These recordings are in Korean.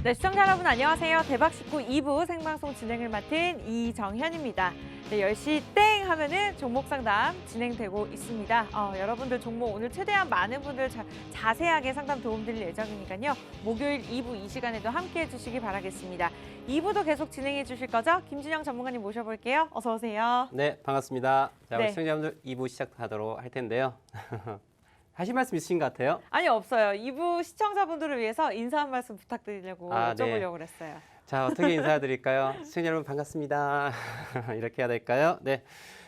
네, 시청자 여러분 안녕하세요. 대박식구 2부 생방송 진행을 맡은 이정현입니다. 네, 10시 땡 하면은 종목 상담 진행되고 있습니다. 여러분들 종목 오늘 최대한 많은 분들 자세하게 상담 도움드릴 예정이니까요. 목요일 2부 이 시간에도 함께해 주시기 바라겠습니다. 2부도 계속 진행해 주실 거죠? 김진영 전문가님 모셔볼게요. 어서 오세요. 네, 반갑습니다. 자, 우리 네. 시청자분들 2부 시작하도록 할 텐데요. 하실 말씀 있으신 것 같아요? 아니, 없어요. 2부 시청자분들을 위해서 인사 한 말씀 부탁드리려고 네. 여쭤보려고 그랬어요. 자, 어떻게 인사드릴까요? 시청자 여러분 반갑습니다. 이렇게 해야 될까요? 네.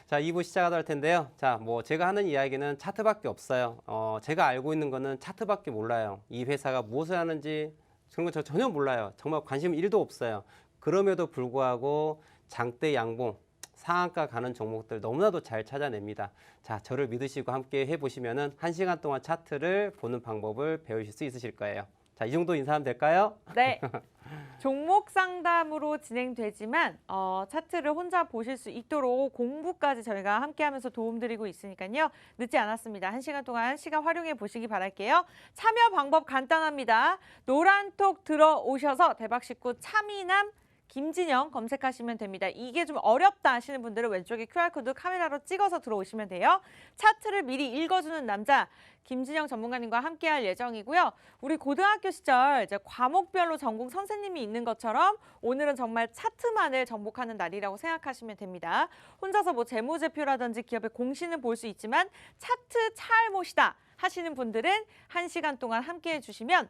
자, 2부 시작하도록 할 텐데요. 자, 제가 하는 이야기는 차트밖에 없어요. 제가 알고 있는 거는 차트밖에 몰라요. 이 회사가 무엇을 하는지 그런 거 저 전혀 몰라요. 정말 관심 1도 없어요. 그럼에도 불구하고 장대 양봉, 상한가 가는 종목들 너무나도 잘 찾아냅니다. 자, 저를 믿으시고 함께 해보시면은 1시간 동안 차트를 보는 방법을 배우실 수 있으실 거예요. 자, 이 정도 인사하면 될까요? 네. 종목 상담으로 진행되지만 차트를 혼자 보실 수 있도록 공부까지 저희가 함께하면서 도움드리고 있으니까요. 늦지 않았습니다. 1시간 동안 시간 활용해 보시기 바랄게요. 참여 방법 간단합니다. 노란톡 들어오셔서 대박식구 참이남 김진영 검색하시면 됩니다. 이게 좀 어렵다 하시는 분들은 왼쪽에 QR코드 카메라로 찍어서 들어오시면 돼요. 차트를 미리 읽어주는 남자 김진영 전문가님과 함께할 예정이고요. 우리 고등학교 시절 이제 과목별로 전공 선생님이 있는 것처럼 오늘은 정말 차트만을 정복하는 날이라고 생각하시면 됩니다. 혼자서 재무제표라든지 기업의 공시는 볼 수 있지만 차트 찰못이다 하시는 분들은 1시간 동안 함께 해주시면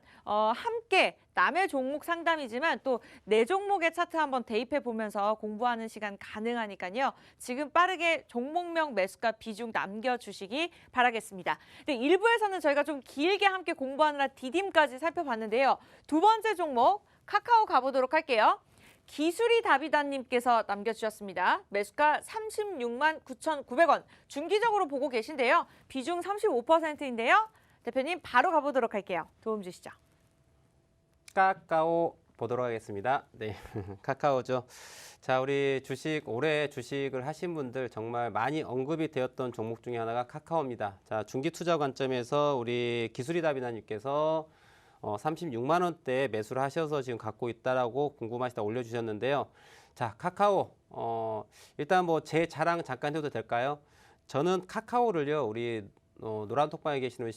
함께 남의 종목 상담이지만 또 내 종목의 차트 한번 대입해 보면서 공부하는 시간 가능하니까요. 지금 빠르게 종목명 매수가 비중 남겨주시기 바라겠습니다. 네, 1부에서는 저희가 좀 길게 함께 공부하느라 디딤까지 살펴봤는데요. 두 번째 종목 카카오 가보도록 할게요. 기술이 다비다님께서 남겨주셨습니다. 매수가 36만 9,900원. 중기적으로 보고 계신데요. 비중 35%인데요. 대표님 바로 가보도록 할게요. 도움 주시죠. 카카오 보도록 하겠습니다. 네, 카카오죠. 자, 우리 올해 주식을 하신 분들 정말 많이 언급이 되었던 종목 중에 하나가 카카오입니다. 자, 중기 투자 관점에서 우리 기술이 다비다님께서 36만 원대에 매수를 하셔서 지금 갖고 있다라고 궁금하시다 올려주셨는데요. 자, 카카오 일단 제 자랑 잠깐 해도 될까요? 저는 카카오를요 우리 노란톡방에 계시는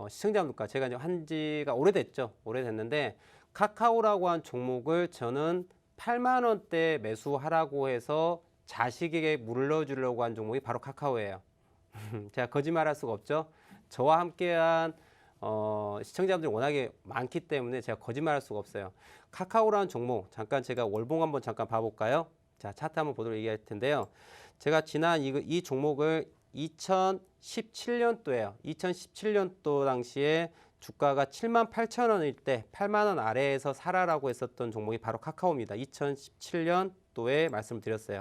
시청자분들과 제가 이제 한 지가 오래됐는데 카카오라고 한 종목을 저는 8만 원대 매수하라고 해서 자식에게 물려주려고 한 종목이 바로 카카오예요. 제가 거짓말할 수가 없죠. 저와 함께한 시청자분들이 워낙에 많기 때문에 제가 거짓말할 수가 없어요. 카카오라는 종목 잠깐 제가 월봉 한번 잠깐 봐볼까요? 자, 차트 한번 보도록 얘기할 텐데요. 제가 지난 이 종목을 2017년도에요. 2017년도 당시에 주가가 78,000원일 때 8만 원 아래에서 사라라고 했었던 종목이 바로 카카오입니다. 2017년도에 말씀을 드렸어요.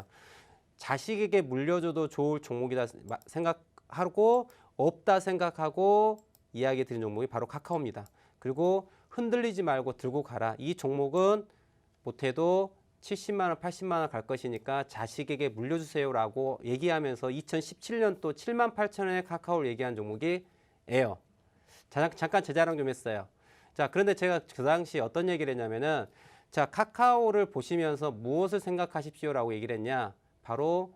자식에게 물려줘도 좋을 종목이다 생각하고 없다 생각하고 이야기 드린 종목이 바로 카카오입니다. 그리고 흔들리지 말고 들고 가라. 이 종목은 못해도 70만 원, 80만 원 갈 것이니까 자식에게 물려주세요라고 얘기하면서 2017년도 78,000원에 카카오를 얘기한 종목이에요. 잠깐 제 자랑 좀 했어요. 자, 그런데 제가 그 당시 어떤 얘기를 했냐면은 자, 카카오를 보시면서 무엇을 생각하십시오라고 얘기를 했냐. 바로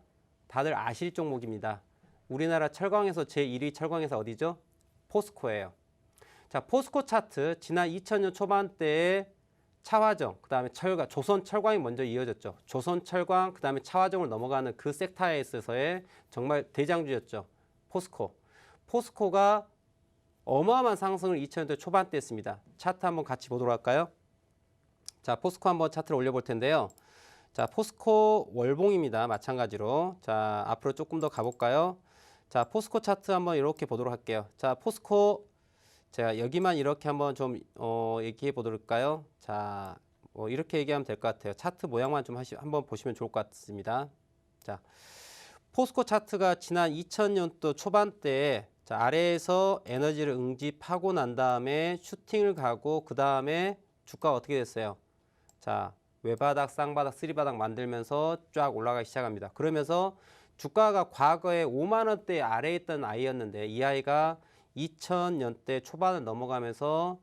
다들 아실 종목입니다. 우리나라 철강에서 제1위 철강회사 어디죠? 포스코예요. 자, 포스코 차트 지난 2000년 초반대에 차화정, 그 다음에 조선철광이 먼저 이어졌죠. 조선철광, 그 다음에 차화정을 넘어가는 그 섹터에 있어서의 정말 대장주였죠. 포스코가 어마어마한 상승을 2000년대 초반대 했습니다. 차트 한번 같이 보도록 할까요? 자, 포스코 한번 차트를 올려볼 텐데요. 자, 포스코 월봉입니다. 마찬가지로. 자, 앞으로 조금 더 가볼까요? 자, 포스코 차트 한번 이렇게 보도록 할게요. 자, 포스코 제가 여기만 이렇게 한번 좀 얘기해 보도록까요? 자, 이렇게 얘기하면 될 것 같아요. 차트 모양만 좀 한번 보시면 좋을 것 같습니다. 자, 포스코 차트가 지난 2000년도 초반대에 자, 아래에서 에너지를 응집하고 난 다음에 슈팅을 가고 그 다음에 주가가 어떻게 됐어요? 자, 외바닥, 쌍바닥, 쓰리바닥 만들면서 쫙 올라가기 시작합니다. 그러면서 주가가 과거에 5만 원대 아래에 있던 아이였는데 이 아이가 2000년대 초반을 넘어가면서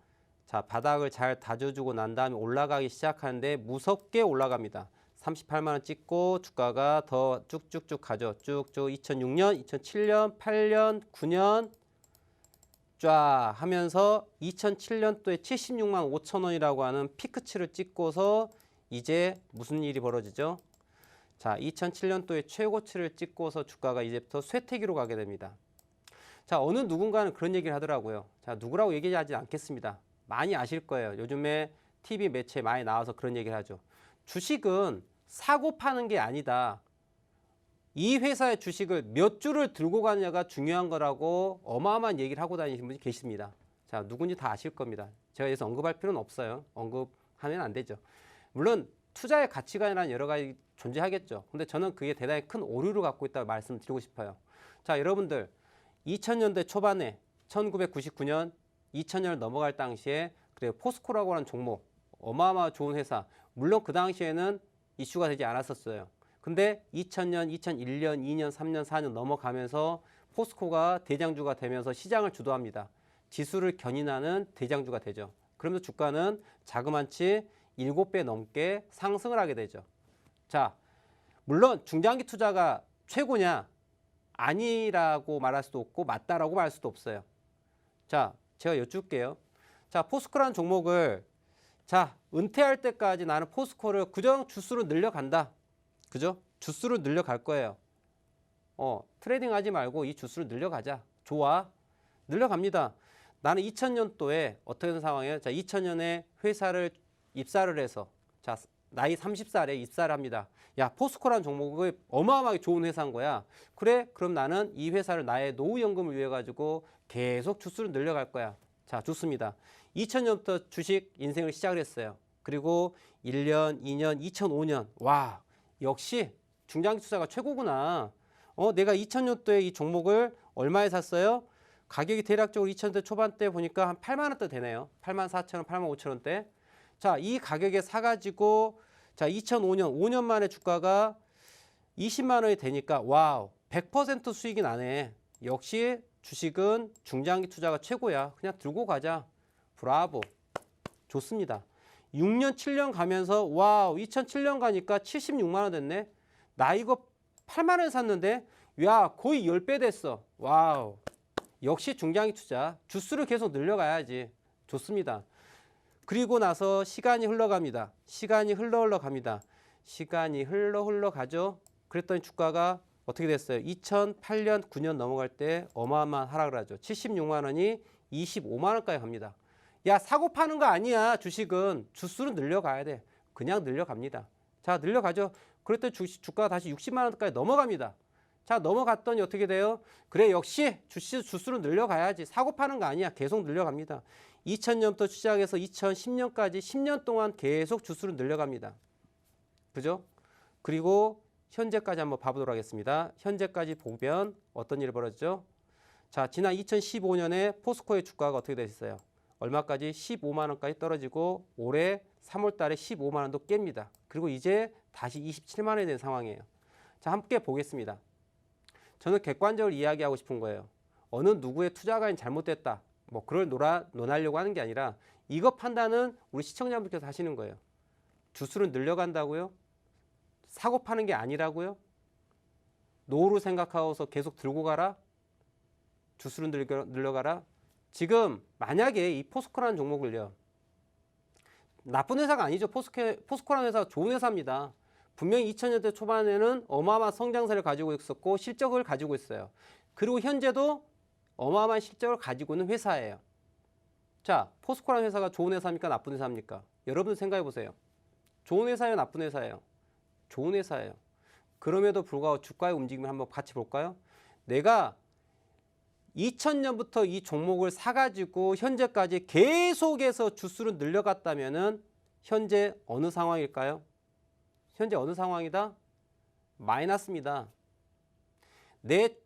자, 바닥을 잘 다져주고 난 다음에 올라가기 시작하는데 무섭게 올라갑니다. 38만 원 찍고 주가가 더 쭉쭉쭉 가죠. 쭉쭉 2006년, 2007년, 8년, 9년 쫙 하면서 2007년도에 76만 5천 원이라고 하는 피크치를 찍고서 이제 무슨 일이 벌어지죠? 자, 2007년도에 최고치를 찍고서 주가가 이제부터 쇠퇴기로 가게 됩니다. 자, 어느 누군가는 그런 얘기를 하더라고요. 자, 누구라고 얘기하지 않겠습니다. 많이 아실 거예요. 요즘에 TV 매체에 많이 나와서 그런 얘기를 하죠. 주식은 사고 파는 게 아니다. 이 회사의 주식을 몇 주를 들고 가느냐가 중요한 거라고 어마어마한 얘기를 하고 다니시는 분이 계십니다. 자, 누군지 다 아실 겁니다. 제가 여기서 언급할 필요는 없어요. 언급하면 안 되죠. 물론 투자의 가치관이라는 여러 가지 존재하겠죠. 근데 저는 그게 대단히 큰 오류를 갖고 있다고 말씀드리고 싶어요. 자, 여러분들 2000년대 초반에 1999년 2000년을 넘어갈 당시에 그래 포스코라고 하는 종목 어마어마 좋은 회사 물론 그 당시에는 이슈가 되지 않았었어요. 근데 2000년, 2001년, 2년, 3년, 4년 넘어가면서 포스코가 대장주가 되면서 시장을 주도합니다. 지수를 견인하는 대장주가 되죠. 그러면서 주가는 자그마치 7배 넘게 상승을 하게 되죠. 자, 물론 중장기 투자가 최고냐? 아니라고 말할 수도 없고 맞다라고 말할 수도 없어요. 자, 제가 여쭐게요. 자, 포스코라는 종목을 자, 은퇴할 때까지 나는 포스코를 그저 주수로 늘려간다. 그죠? 주수를 늘려갈 거예요. 트레이딩 하지 말고 이 주수를 늘려가자. 좋아. 늘려갑니다. 나는 2000년도에 어떻게 된 상황이에요? 자, 2000년에 회사를 입사를 해서 자, 나이 30살에 입사를 합니다. 야, 포스코라는 종목이 어마어마하게 좋은 회사인 거야. 그래? 그럼 나는 이 회사를 나의 노후연금을 위해 가지고 계속 주수를 늘려갈 거야. 자, 좋습니다. 2000년부터 주식 인생을 시작을 했어요. 그리고 1년, 2년, 2005년. 와, 역시 중장기 투자가 최고구나. 내가 2000년도에 이 종목을 얼마에 샀어요? 가격이 대략적으로 2000년대 초반대 보니까 한 8만 원대 되네요. 8만 4천 원, 8만 5천 원대. 자, 이 가격에 사가지고 자 2005년 5년 만에 주가가 20만 원이 되니까 와우 100% 수익이 나네. 역시 주식은 중장기 투자가 최고야. 그냥 들고 가자. 브라보. 좋습니다. 6년 7년 가면서 와우 2007년 가니까 76만 원 됐네. 나 이거 8만 원에 샀는데 야 거의 10배 됐어. 와우. 역시 중장기 투자. 주수를 계속 늘려가야지. 좋습니다. 그리고 나서 시간이 흘러갑니다. 시간이 흘러갑니다. 시간이 흘러가죠. 그랬더니 주가가 어떻게 됐어요? 2008년, 9년 넘어갈 때 어마어마한 하락을 하죠. 76만 원이 25만 원까지 갑니다. 야, 사고 파는 거 아니야. 주식은 주수를 늘려가야 돼. 그냥 늘려갑니다. 자, 늘려가죠. 그랬더니 주가가 다시 60만 원까지 넘어갑니다. 자, 넘어갔더니 어떻게 돼요? 그래, 역시 주수를 늘려가야지. 사고 파는 거 아니야. 계속 늘려갑니다. 2000년부터 시작해서 2010년까지 10년 동안 계속 주수를 늘려갑니다. 그죠? 그리고 현재까지 한번 봐보도록 하겠습니다. 현재까지 보면 어떤 일이 벌어지죠? 자, 지난 2015년에 포스코의 주가가 어떻게 됐어요? 얼마까지? 15만 원까지 떨어지고 올해 3월 달에 15만 원도 깹니다. 그리고 이제 다시 27만 원이 된 상황이에요. 자, 함께 보겠습니다. 저는 객관적으로 이야기하고 싶은 거예요. 어느 누구의 투자가 잘못됐다. 뭐 그걸 논하려고 하는 게 아니라 이거 판단은 우리 시청자분께서 하시는 거예요. 주수를 늘려간다고요? 사고 파는 게 아니라고요? 노후를 생각하고서 계속 들고 가라? 주수를 늘려가라? 지금 만약에 이 포스코라는 종목을요. 나쁜 회사가 아니죠. 포스코라는 회사가 좋은 회사입니다. 분명히 2000년대 초반에는 어마어마한 성장세를 가지고 있었고 실적을 가지고 있어요. 그리고 현재도 어마어마한 실적을 가지고 있는 회사예요. 자, 포스코라는 회사가 좋은 회사입니까? 나쁜 회사입니까? 여러분 생각해 보세요. 좋은 회사예요? 나쁜 회사예요? 좋은 회사예요. 그럼에도 불구하고 주가의 움직임을 한번 같이 볼까요? 내가 2000년부터 이 종목을 사가지고 현재까지 계속해서 주수를 늘려갔다면은 현재 어느 상황일까요? 현재 어느 상황이다? 마이너스입니다. 내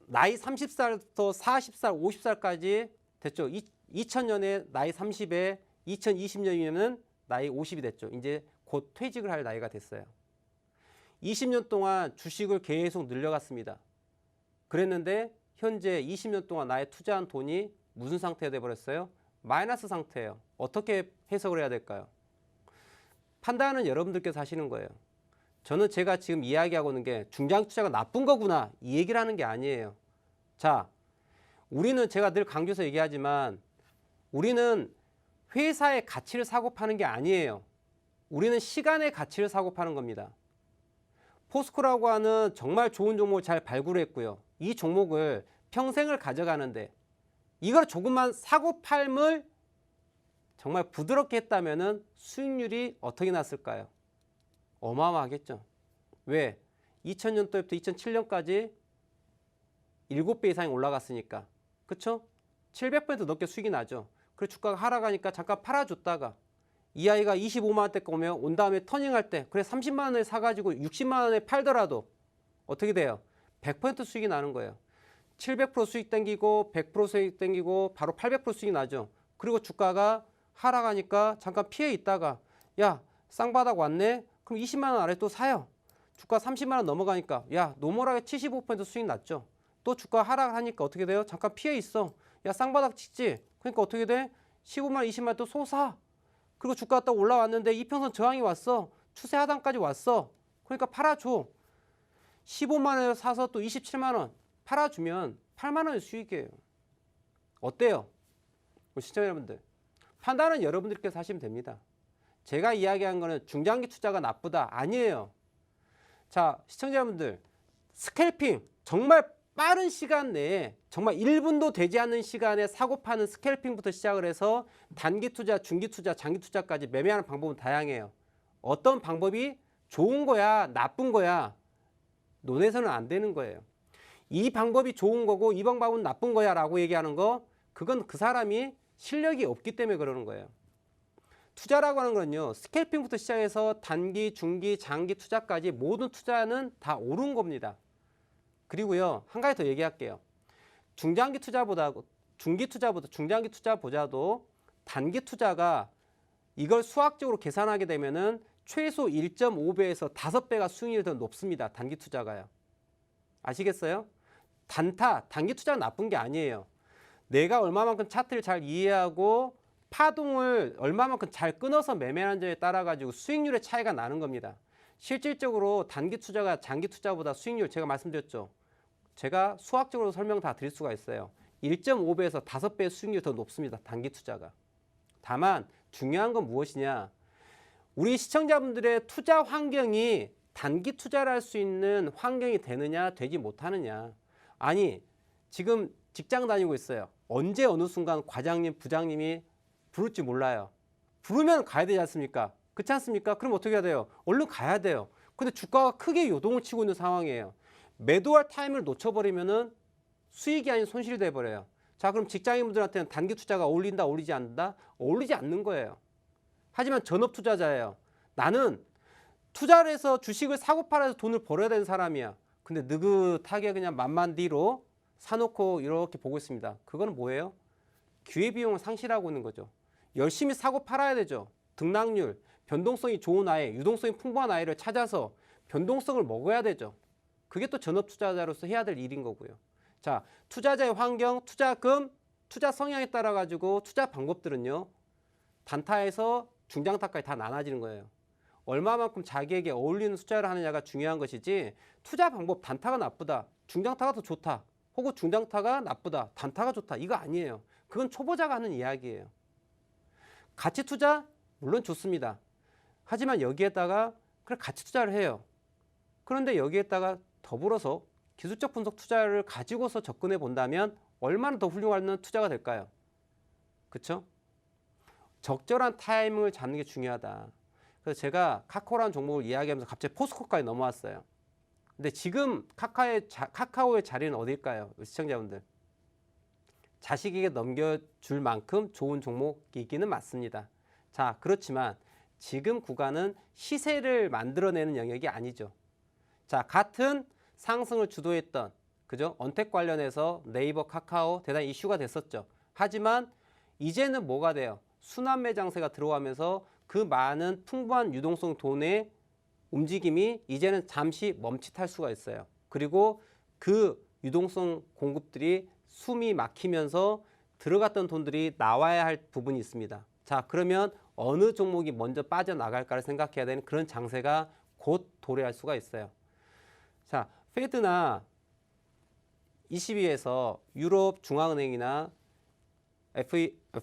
나이 30살부터 40살, 50살까지 됐죠. 2000년에 나이 30에 2020년이면 나이 50이 됐죠. 이제 곧 퇴직을 할 나이가 됐어요. 20년 동안 주식을 계속 늘려갔습니다. 그랬는데 현재 20년 동안 나의 투자한 돈이 무슨 상태가 돼버렸어요? 마이너스 상태예요. 어떻게 해석을 해야 될까요? 판단은 여러분들께서 하시는 거예요. 저는 제가 지금 이야기하고 있는 게 중장기 투자가 나쁜 거구나 이 얘기를 하는 게 아니에요. 자, 우리는 제가 늘 강조해서 얘기하지만 우리는 회사의 가치를 사고 파는 게 아니에요. 우리는 시간의 가치를 사고 파는 겁니다. 포스코라고 하는 정말 좋은 종목을 잘 발굴했고요. 이 종목을 평생을 가져가는데 이걸 조금만 사고 팔을 정말 부드럽게 했다면 수익률이 어떻게 났을까요? 어마어마하겠죠. 왜? 2000년도부터 2007년까지 7배 이상이 올라갔으니까. 그쵸? 700% 넘게 수익이 나죠. 그리고 주가가 하락하니까 잠깐 팔아줬다가 이 아이가 25만 원대 거면 온 다음에 터닝할 때 그래 30만 원에 사가지고 60만 원에 팔더라도 어떻게 돼요? 100% 수익이 나는 거예요. 700% 수익 땡기고 100% 수익 땡기고 바로 800% 수익이 나죠. 그리고 주가가 하락하니까 잠깐 피해 있다가 야 쌍바닥 왔네? 그럼 20만 원 아래 또 사요. 주가 30만 원 넘어가니까 야 노멀하게 75% 수익 났죠. 또 주가 하락하니까 어떻게 돼요? 잠깐 피해 있어. 야 쌍바닥 찍지? 그러니까 어떻게 돼? 15만 원, 20만 원 또 쏘사. 그리고 주가가 또 올라왔는데 이평선 저항이 왔어. 추세 하단까지 왔어. 그러니까 팔아줘. 15만 원에 사서 또 27만 원 팔아주면 8만 원의 수익이에요. 어때요? 시청자 여러분들. 판단은 여러분들께서 하시면 됩니다. 제가 이야기한 거는 중장기 투자가 나쁘다. 아니에요. 자, 시청자 여러분들. 스캘핑 정말 빠른 시간 내에 정말 1분도 되지 않는 시간에 사고 파는 스캘핑부터 시작을 해서 단기 투자, 중기 투자, 장기 투자까지 매매하는 방법은 다양해요. 어떤 방법이 좋은 거야, 나쁜 거야 논해서는 안 되는 거예요. 이 방법이 좋은 거고 이 방법은 나쁜 거야 라고 얘기하는 거 그건 그 사람이 실력이 없기 때문에 그러는 거예요. 투자라고 하는 건요. 스캘핑부터 시작해서 단기, 중기, 장기 투자까지 모든 투자는 다 옳은 겁니다. 그리고요. 한 가지 더 얘기할게요. 중장기 투자보다 중기 투자보다 중장기 투자보다도 단기 투자가 이걸 수학적으로 계산하게 되면은 최소 1.5배에서 5배가 수익률이 더 높습니다. 단기 투자가요. 아시겠어요? 단기 투자는 나쁜 게 아니에요. 내가 얼마만큼 차트를 잘 이해하고 파동을 얼마만큼 잘 끊어서 매매하는 점에 따라 가지고 수익률의 차이가 나는 겁니다. 실질적으로 단기 투자가 장기 투자보다 수익률 제가 말씀드렸죠. 제가 수학적으로 설명 다 드릴 수가 있어요. 1.5배에서 5배의 수익률이 더 높습니다. 단기 투자가. 다만 중요한 건 무엇이냐. 우리 시청자분들의 투자 환경이 단기 투자를 할 수 있는 환경이 되느냐 되지 못하느냐. 아니 지금 직장 다니고 있어요. 언제 어느 순간 과장님 부장님이 부를지 몰라요. 부르면 가야 되지 않습니까? 그렇지 않습니까? 그럼 어떻게 해야 돼요? 얼른 가야 돼요. 근데 주가가 크게 요동을 치고 있는 상황이에요. 매도할 타임을 놓쳐버리면은 수익이 아닌 손실이 돼버려요. 자, 그럼 직장인분들한테는 단기 투자가 어울린다, 어울리지 않는다? 어울리지 않는 거예요. 하지만 전업 투자자예요. 나는 투자를 해서 주식을 사고 팔아서 돈을 벌어야 되는 사람이야. 근데 느긋하게 그냥 만만디로 사놓고 이렇게 보고 있습니다. 그거는 뭐예요? 기회비용을 상실하고 있는 거죠. 열심히 사고 팔아야 되죠. 등락률, 변동성이 좋은 아이, 유동성이 풍부한 아이를 찾아서 변동성을 먹어야 되죠. 그게 또 전업 투자자로서 해야 될 일인 거고요. 자, 투자자의 환경, 투자금, 투자 성향에 따라 가지고 투자 방법들은요. 단타에서 중장타까지 다 나눠지는 거예요. 얼마만큼 자기에게 어울리는 투자를 하느냐가 중요한 것이지 투자 방법 단타가 나쁘다, 중장타가 더 좋다, 혹은 중장타가 나쁘다, 단타가 좋다 이거 아니에요. 그건 초보자가 하는 이야기예요. 가치 투자 물론 좋습니다. 하지만 여기에다가 그래 가치 투자를 해요. 그런데 여기에다가 더불어서 기술적 분석 투자를 가지고서 접근해 본다면 얼마나 더 훌륭한 투자가 될까요? 그렇죠? 적절한 타이밍을 잡는 게 중요하다. 그래서 제가 카카오라는 종목을 이야기하면서 갑자기 포스코까지 넘어왔어요. 근데 지금 카카오의 자리는 어딜까요? 시청자분들. 자식에게 넘겨줄 만큼 좋은 종목이기는 맞습니다. 자, 그렇지만 지금 구간은 시세를 만들어내는 영역이 아니죠. 자, 같은 상승을 주도했던 그죠? 언택 관련해서 네이버, 카카오 대단히 이슈가 됐었죠. 하지만 이제는 뭐가 돼요? 순환 매장세가 들어가면서 그 많은 풍부한 유동성 돈의 움직임이 이제는 잠시 멈칫할 수가 있어요. 그리고 그 유동성 공급들이 숨이 막히면서 들어갔던 돈들이 나와야 할 부분이 있습니다. 자, 그러면 어느 종목이 먼저 빠져나갈까를 생각해야 되는 그런 장세가 곧 도래할 수가 있어요. 자, 페드나 ECB에서 유럽 중앙은행이나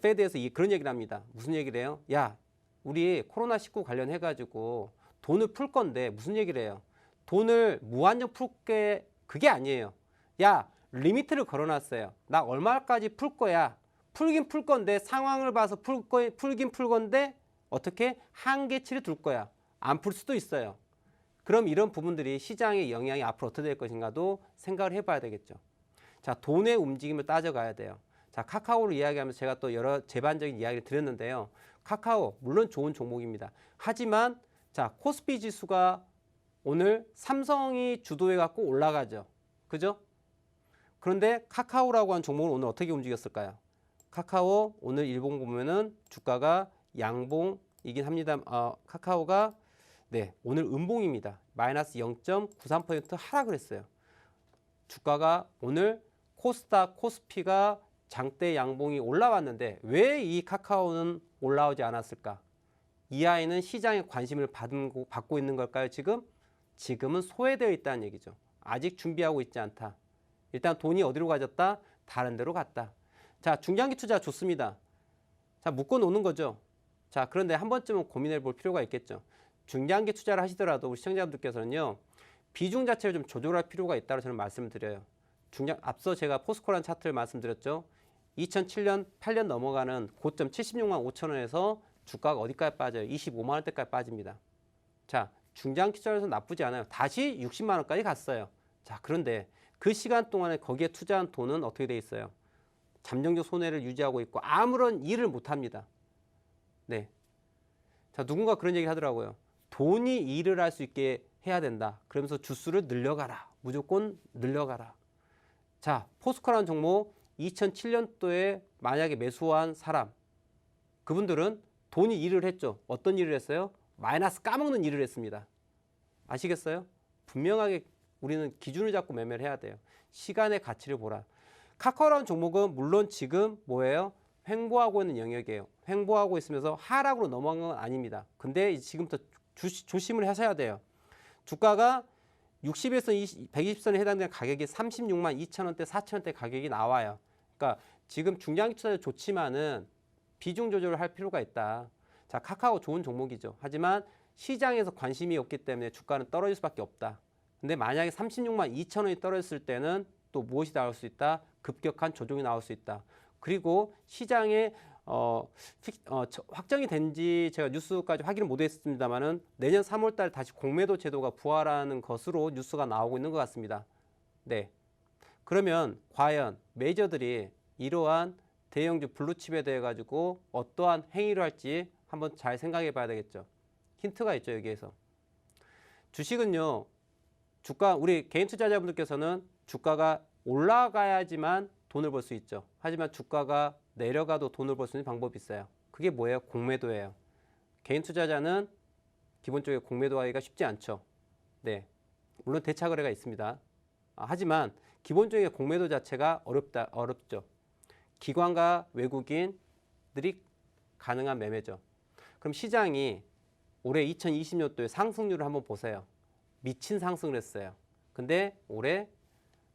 페드에서 그런 얘기를 합니다. 무슨 얘기를 해요? 야, 우리 코로나19 관련해가지고 돈을 풀 건데 무슨 얘기를 해요? 돈을 무한정 풀게 그게 아니에요. 야, 리미트를 걸어놨어요. 나 얼마까지 풀 거야. 풀긴 풀 건데 상황을 봐서 풀긴 풀 건데 어떻게 한계치를 둘 거야. 안 풀 수도 있어요. 그럼 이런 부분들이 시장의 영향이 앞으로 어떻게 될 것인가도 생각을 해봐야 되겠죠. 자, 돈의 움직임을 따져가야 돼요. 자, 카카오를 이야기하면서 제가 또 여러 제반적인 이야기를 드렸는데요. 카카오 물론 좋은 종목입니다. 하지만 자, 코스피 지수가 오늘 삼성이 주도해 갖고 올라가죠. 그죠? 그런데 카카오라고 하는 종목은 오늘 어떻게 움직였을까요? 카카오 오늘 일봉 보면은 주가가 양봉이긴 합니다. 카카오가 네, 오늘 음봉입니다. 마이너스 0.93% 하락을 했어요. 주가가 오늘 코스닥, 코스피가 장대 양봉이 올라왔는데 왜 이 카카오는 올라오지 않았을까? 이 아이는 시장의 관심을 받고 있는 걸까요? 지금은 소외되어 있다는 얘기죠. 아직 준비하고 있지 않다. 일단 돈이 어디로 가졌다? 다른 데로 갔다. 자, 중장기 투자 좋습니다. 자, 묶어 놓는 거죠. 자, 그런데 한 번쯤은 고민해 볼 필요가 있겠죠. 중장기 투자를 하시더라도 우리 시청자분들께서는요, 비중 자체를 좀 조절할 필요가 있다고 저는 말씀을 드려요. 앞서 제가 포스코라는 차트를 말씀드렸죠. 2007년, 8년 넘어가는 고점 76만 5천 원에서 주가가 어디까지 빠져요? 25만 원대까지 빠집니다. 자, 중장기 투자에서 나쁘지 않아요. 다시 60만 원까지 갔어요. 자, 그런데 그 시간 동안에 거기에 투자한 돈은 어떻게 돼 있어요? 잠정적 손해를 유지하고 있고 아무런 일을 못 합니다. 네. 자, 누군가 그런 얘기 하더라고요. 돈이 일을 할 수 있게 해야 된다. 그러면서 주수를 늘려가라. 무조건 늘려가라. 자, 포스코라는 종목 2007년도에 만약에 매수한 사람, 그분들은 돈이 일을 했죠. 어떤 일을 했어요? 마이너스 까먹는 일을 했습니다. 아시겠어요? 분명하게 우리는 기준을 잡고 매매를 해야 돼요. 시간의 가치를 보라. 카카오라는 종목은 물론 지금 뭐예요? 횡보하고 있는 영역이에요. 횡보하고 있으면서 하락으로 넘어간 건 아닙니다. 근데 지금부터 조심을 하셔야 돼요. 주가가 60에서 120선에 해당되는 가격이 36만 2천 원대, 4천 원대 가격이 나와요. 그러니까 지금 중장기 투자도 좋지만은 비중 조절을 할 필요가 있다. 자, 카카오 좋은 종목이죠. 하지만 시장에서 관심이 없기 때문에 주가는 떨어질 수밖에 없다. 근데 만약에 36만 2천 원이 떨어졌을 때는 또 무엇이 나올 수 있다? 급격한 조정이 나올 수 있다. 그리고 시장에 확정이 된지 제가 뉴스까지 확인을 못했습니다만은 내년 3월달 다시 공매도 제도가 부활하는 것으로 뉴스가 나오고 있는 것 같습니다. 네. 그러면 과연 메이저들이 이러한 대형주 블루칩에 대해 가지고 어떠한 행위를 할지 한번 잘 생각해 봐야 되겠죠. 힌트가 있죠, 여기에서. 주식은요. 우리 개인 투자자분들께서는 주가가 올라가야지만 돈을 벌 수 있죠. 하지만 주가가 내려가도 돈을 벌 수 있는 방법이 있어요. 그게 뭐예요? 공매도예요. 개인 투자자는 기본적으로 공매도하기가 쉽지 않죠. 네, 물론 대차 거래가 있습니다. 하지만 기본적인 공매도 자체가 어렵죠. 기관과 외국인들이 가능한 매매죠. 그럼 시장이 올해 2020년도에 상승률을 한번 보세요. 미친 상승을 했어요. 근데 올해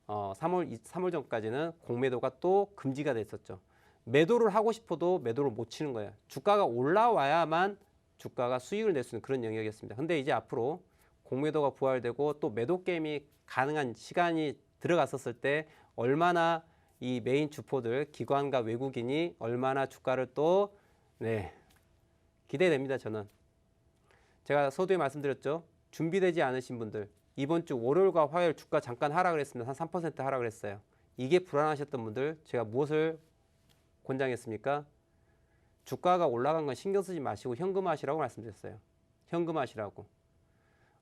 3월 전까지는 공매도가 또 금지가 됐었죠. 매도를 하고 싶어도 매도를 못 치는 거예요. 주가가 올라와야만 주가가 수익을 낼 수 있는 그런 영역이었습니다. 근데 이제 앞으로 공매도가 부활되고 또 매도 게임이 가능한 시간이 들어갔었을 때 얼마나 이 메인 주포들, 기관과 외국인이 얼마나 주가를 또 기대됩니다. 저는. 제가 서두에 말씀드렸죠. 준비되지 않으신 분들 이번 주 월요일과 화요일 주가 잠깐 하락을 했습니다. 한 3% 하락을 했어요. 이게 불안하셨던 분들 제가 무엇을 권장했습니까? 주가가 올라간 건 신경 쓰지 마시고 현금화하시라고 말씀드렸어요. 현금화하시라고.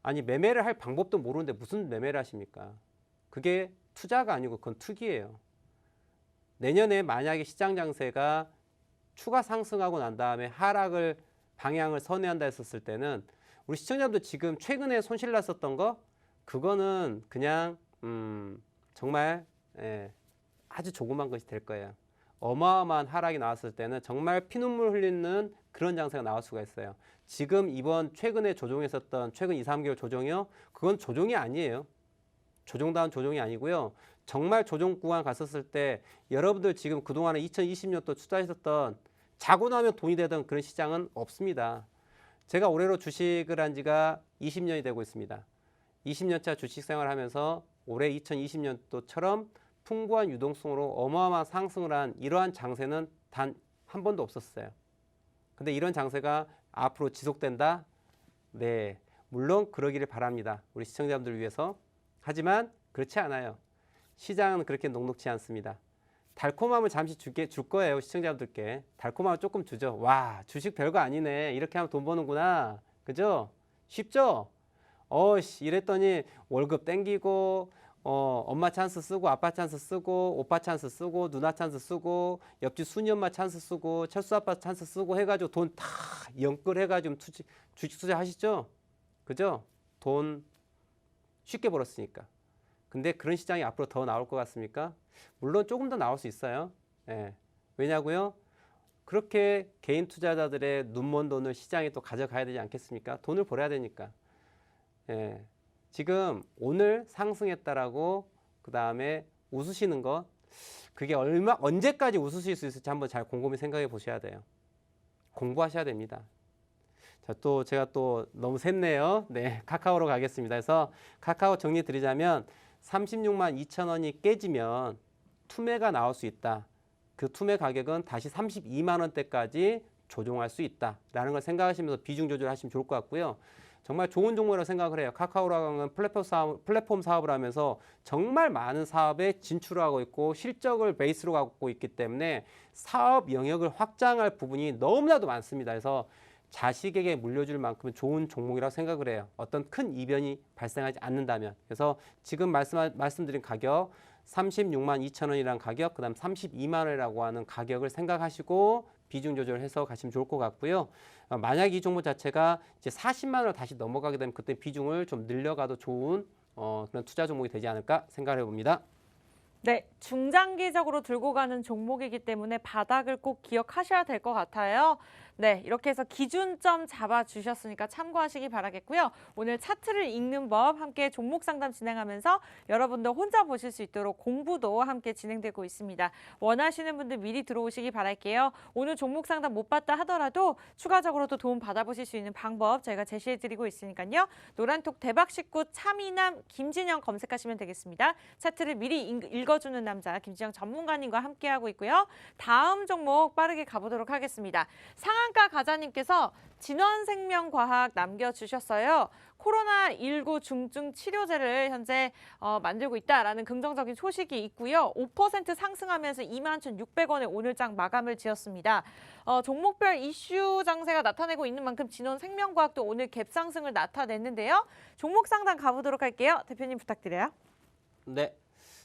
아니 매매를 할 방법도 모르는데 무슨 매매를 하십니까? 그게 투자가 아니고 그건 투기예요. 내년에 만약에 시장 장세가 추가 상승하고 난 다음에 하락을 방향을 선회한다 했었을 때는 우리 시청자분들 지금 최근에 손실 났었던 거 그거는 그냥 정말 아주 조그만 것이 될 거예요. 어마어마한 하락이 나왔을 때는 정말 피눈물 흘리는 그런 장세가 나올 수가 있어요. 지금 이번 최근에 조정했었던 최근 2, 3개월 조정이요. 그건 조정이 아니에요. 조정다운 조정이 아니고요. 정말 조정 구간 갔었을 때 여러분들 지금 그동안에 2020년도 투자하셨던 자고 나면 돈이 되던 그런 시장은 없습니다. 제가 올해로 주식을 한 지가 20년이 되고 있습니다. 20년차 주식 생활을 하면서 올해 2020년도처럼 풍부한 유동성으로 어마어마한 상승을 한 이러한 장세는 단 한 번도 없었어요. 근데 이런 장세가 앞으로 지속된다? 네, 물론 그러기를 바랍니다. 우리 시청자분들을 위해서. 하지만 그렇지 않아요. 시장은 그렇게 녹록지 않습니다. 달콤함을 잠시 줄 거예요. 시청자분들께. 달콤함을 조금 주죠. 와, 주식 별거 아니네. 이렇게 하면 돈 버는구나. 그죠? 쉽죠? 이랬더니 월급 땡기고 엄마 찬스 쓰고 아빠 찬스 쓰고 오빠 찬스 쓰고 누나 찬스 쓰고 옆집 순이 엄마 찬스 쓰고 철수 아빠 찬스 쓰고 해가지고 돈 다 연끌 해가지고 주식 투자 하시죠? 그죠? 돈 쉽게 벌었으니까. 근데 그런 시장이 앞으로 더 나올 것 같습니까? 물론 조금 더 나올 수 있어요. 예. 왜냐고요? 그렇게 개인 투자자들의 눈먼 돈을 시장에 또 가져가야 되지 않겠습니까? 돈을 벌어야 되니까. 예. 지금 오늘 상승했다라고 그 다음에 웃으시는 것, 그게 언제까지 웃으실 수 있을지 한번 잘 곰곰이 생각해 보셔야 돼요. 공부하셔야 됩니다. 자, 또 제가 또 너무 샜네요. 네, 카카오로 가겠습니다. 그래서 카카오 정리 드리자면 36만 2천 원이 깨지면 투매가 나올 수 있다. 그 투매 가격은 다시 32만 원대까지 조정할 수 있다라는 걸 생각하시면서 비중 조절하시면 좋을 것 같고요. 정말 좋은 종목이라고 생각을 해요. 카카오라고 하는 플랫폼 사업을 하면서 정말 많은 사업에 진출하고 있고 실적을 베이스로 갖고 있기 때문에 사업 영역을 확장할 부분이 너무나도 많습니다. 그래서 자식에게 물려줄 만큼 좋은 종목이라고 생각을 해요. 어떤 큰 이변이 발생하지 않는다면. 그래서 지금 말씀드린 가격 36만 2천 원이라는 가격, 그 다음 32만 원이라고 하는 가격을 생각하시고 비중 조절해서 가시면 좋을 것 같고요. 만약 이 종목 자체가 이제 40만 원을 다시 넘어가게 되면 그때 비중을 좀 늘려가도 좋은 그런 투자 종목이 되지 않을까 생각을 해봅니다. 네, 중장기적으로 들고 가는 종목이기 때문에 바닥을 꼭 기억하셔야 될 것 같아요. 네, 이렇게 해서 기준점 잡아주셨으니까 참고하시기 바라겠고요. 오늘 차트를 읽는 법 함께 종목 상담 진행하면서 여러분도 혼자 보실 수 있도록 공부도 함께 진행되고 있습니다. 원하시는 분들 미리 들어오시기 바랄게요. 오늘 종목 상담 못 받다 하더라도 추가적으로도 도움 받아보실 수 있는 방법 저희가 제시해드리고 있으니까요. 노란톡 대박식구 차미남 김진영 검색하시면 되겠습니다. 차트를 미리 읽어주는 남자 김진영 전문가님과 함께하고 있고요. 다음 종목 빠르게 가보도록 하겠습니다. 상한가 가자님께서 진원생명과학 남겨주셨어요. 코로나19 중증 치료제를 현재 만들고 있다라는 긍정적인 소식이 있고요. 5% 상승하면서 21,600원에 오늘장 마감을 지었습니다. 종목별 이슈 장세가 나타내고 있는 만큼 진원생명과학도 오늘 갭상승을 나타냈는데요. 종목 상담 가보도록 할게요. 대표님 부탁드려요. 네.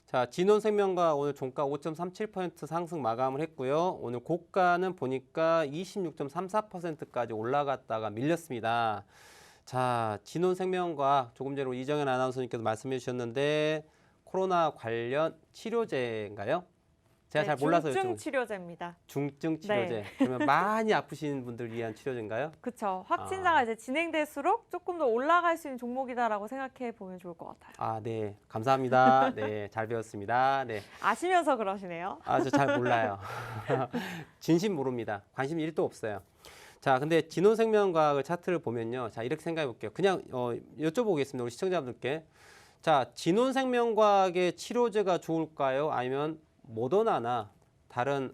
자, 진원생명과 오늘 종가 5.37% 상승 마감을 했고요. 오늘 고가는 보니까 26.34%까지 올라갔다가 밀렸습니다. 자, 진원생명과 조금 전에 이정현 아나운서님께서 말씀해 주셨는데 코로나 관련 치료제인가요? 제가 잘 몰라서 중증 치료제입니다. 중증 치료제. 네. 그러면 많이 아프신 분들 위한 치료제인가요? 그렇죠. 확진자가 이제 진행될수록 조금 더 올라갈 수 있는 종목이다라고 생각해 보면 좋을 것 같아요. 아, 네. 감사합니다. 네, 잘 배웠습니다. 네. 아시면서 그러시네요. 저 잘 몰라요. 진심 모릅니다. 관심 1도 없어요. 자, 근데 진원생명과학을 차트를 보면요. 자, 이렇게 생각해 볼게요. 그냥 여쭤보겠습니다. 우리 시청자분들께. 자, 진원생명과학의 치료제가 좋을까요? 아니면 모더나나 다른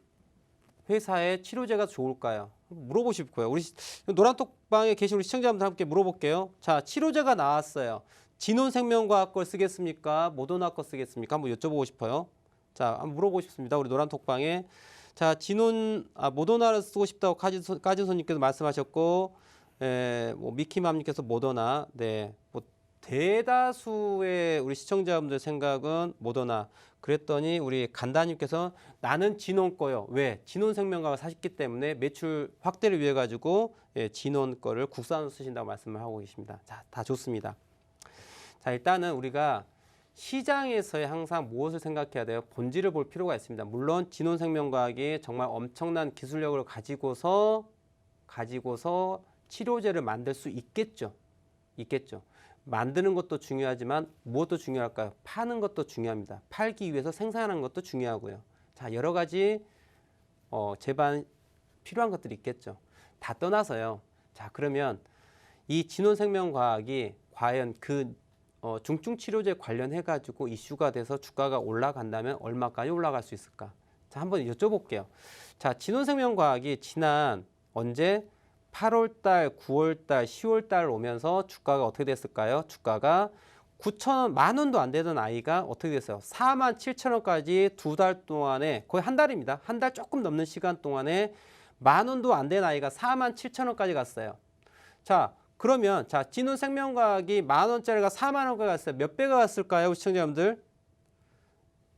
회사의 치료제가 좋을까요? 물어보고 싶고요. 우리 노란톡방에 계신 우리 시청자분들 함께 물어볼게요. 자, 치료제가 나왔어요. 진원생명과학 걸 쓰겠습니까? 모더나 거 쓰겠습니까? 한번 여쭤보고 싶어요. 자, 한번 물어보고 싶습니다. 우리 노란톡방에. 자, 모더나를 쓰고 싶다고 까진손님께서 말씀하셨고, 뭐 미키맘님께서 모더나, 네, 뭐 대다수의 우리 시청자분들 생각은 모더나. 그랬더니 우리 간다님께서 나는 진원 거요. 왜? 진원생명과학을 사셨기 때문에 매출 확대를 위해 가지고 진원 거를 국산으로 쓰신다고 말씀을 하고 계십니다. 자, 다 좋습니다. 자, 일단은 우리가 시장에서의 항상 무엇을 생각해야 돼요? 본질을 볼 필요가 있습니다. 물론 진원생명과학이 정말 엄청난 기술력을 가지고서 치료제를 만들 수 있겠죠. 만드는 것도 중요하지만 무엇도 중요할까요? 파는 것도 중요합니다. 팔기 위해서 생산하는 것도 중요하고요. 자, 여러 가지 제반 필요한 것들이 있겠죠. 다 떠나서요. 자, 그러면 이 진원생명과학이 과연 그 중증 치료제 관련해 가지고 이슈가 돼서 주가가 올라간다면 얼마까지 올라갈 수 있을까? 자, 한번 여쭤볼게요. 자, 진원생명과학이 지난 언제 8월 달, 9월 달, 10월 달 오면서 주가가 어떻게 됐을까요? 주가가 9,000원, 만 원도 안 되던 아이가 어떻게 됐어요? 47,000원까지 두 달 동안에 거의 한 달입니다. 한 달 조금 넘는 시간 동안에 만 원도 안 된 아이가 47,000원까지 갔어요. 자, 그러면 자, 진원생명과학이 만 원짜리가 4만 원까지 갔어요. 몇 배가 갔을까요, 시청자분들?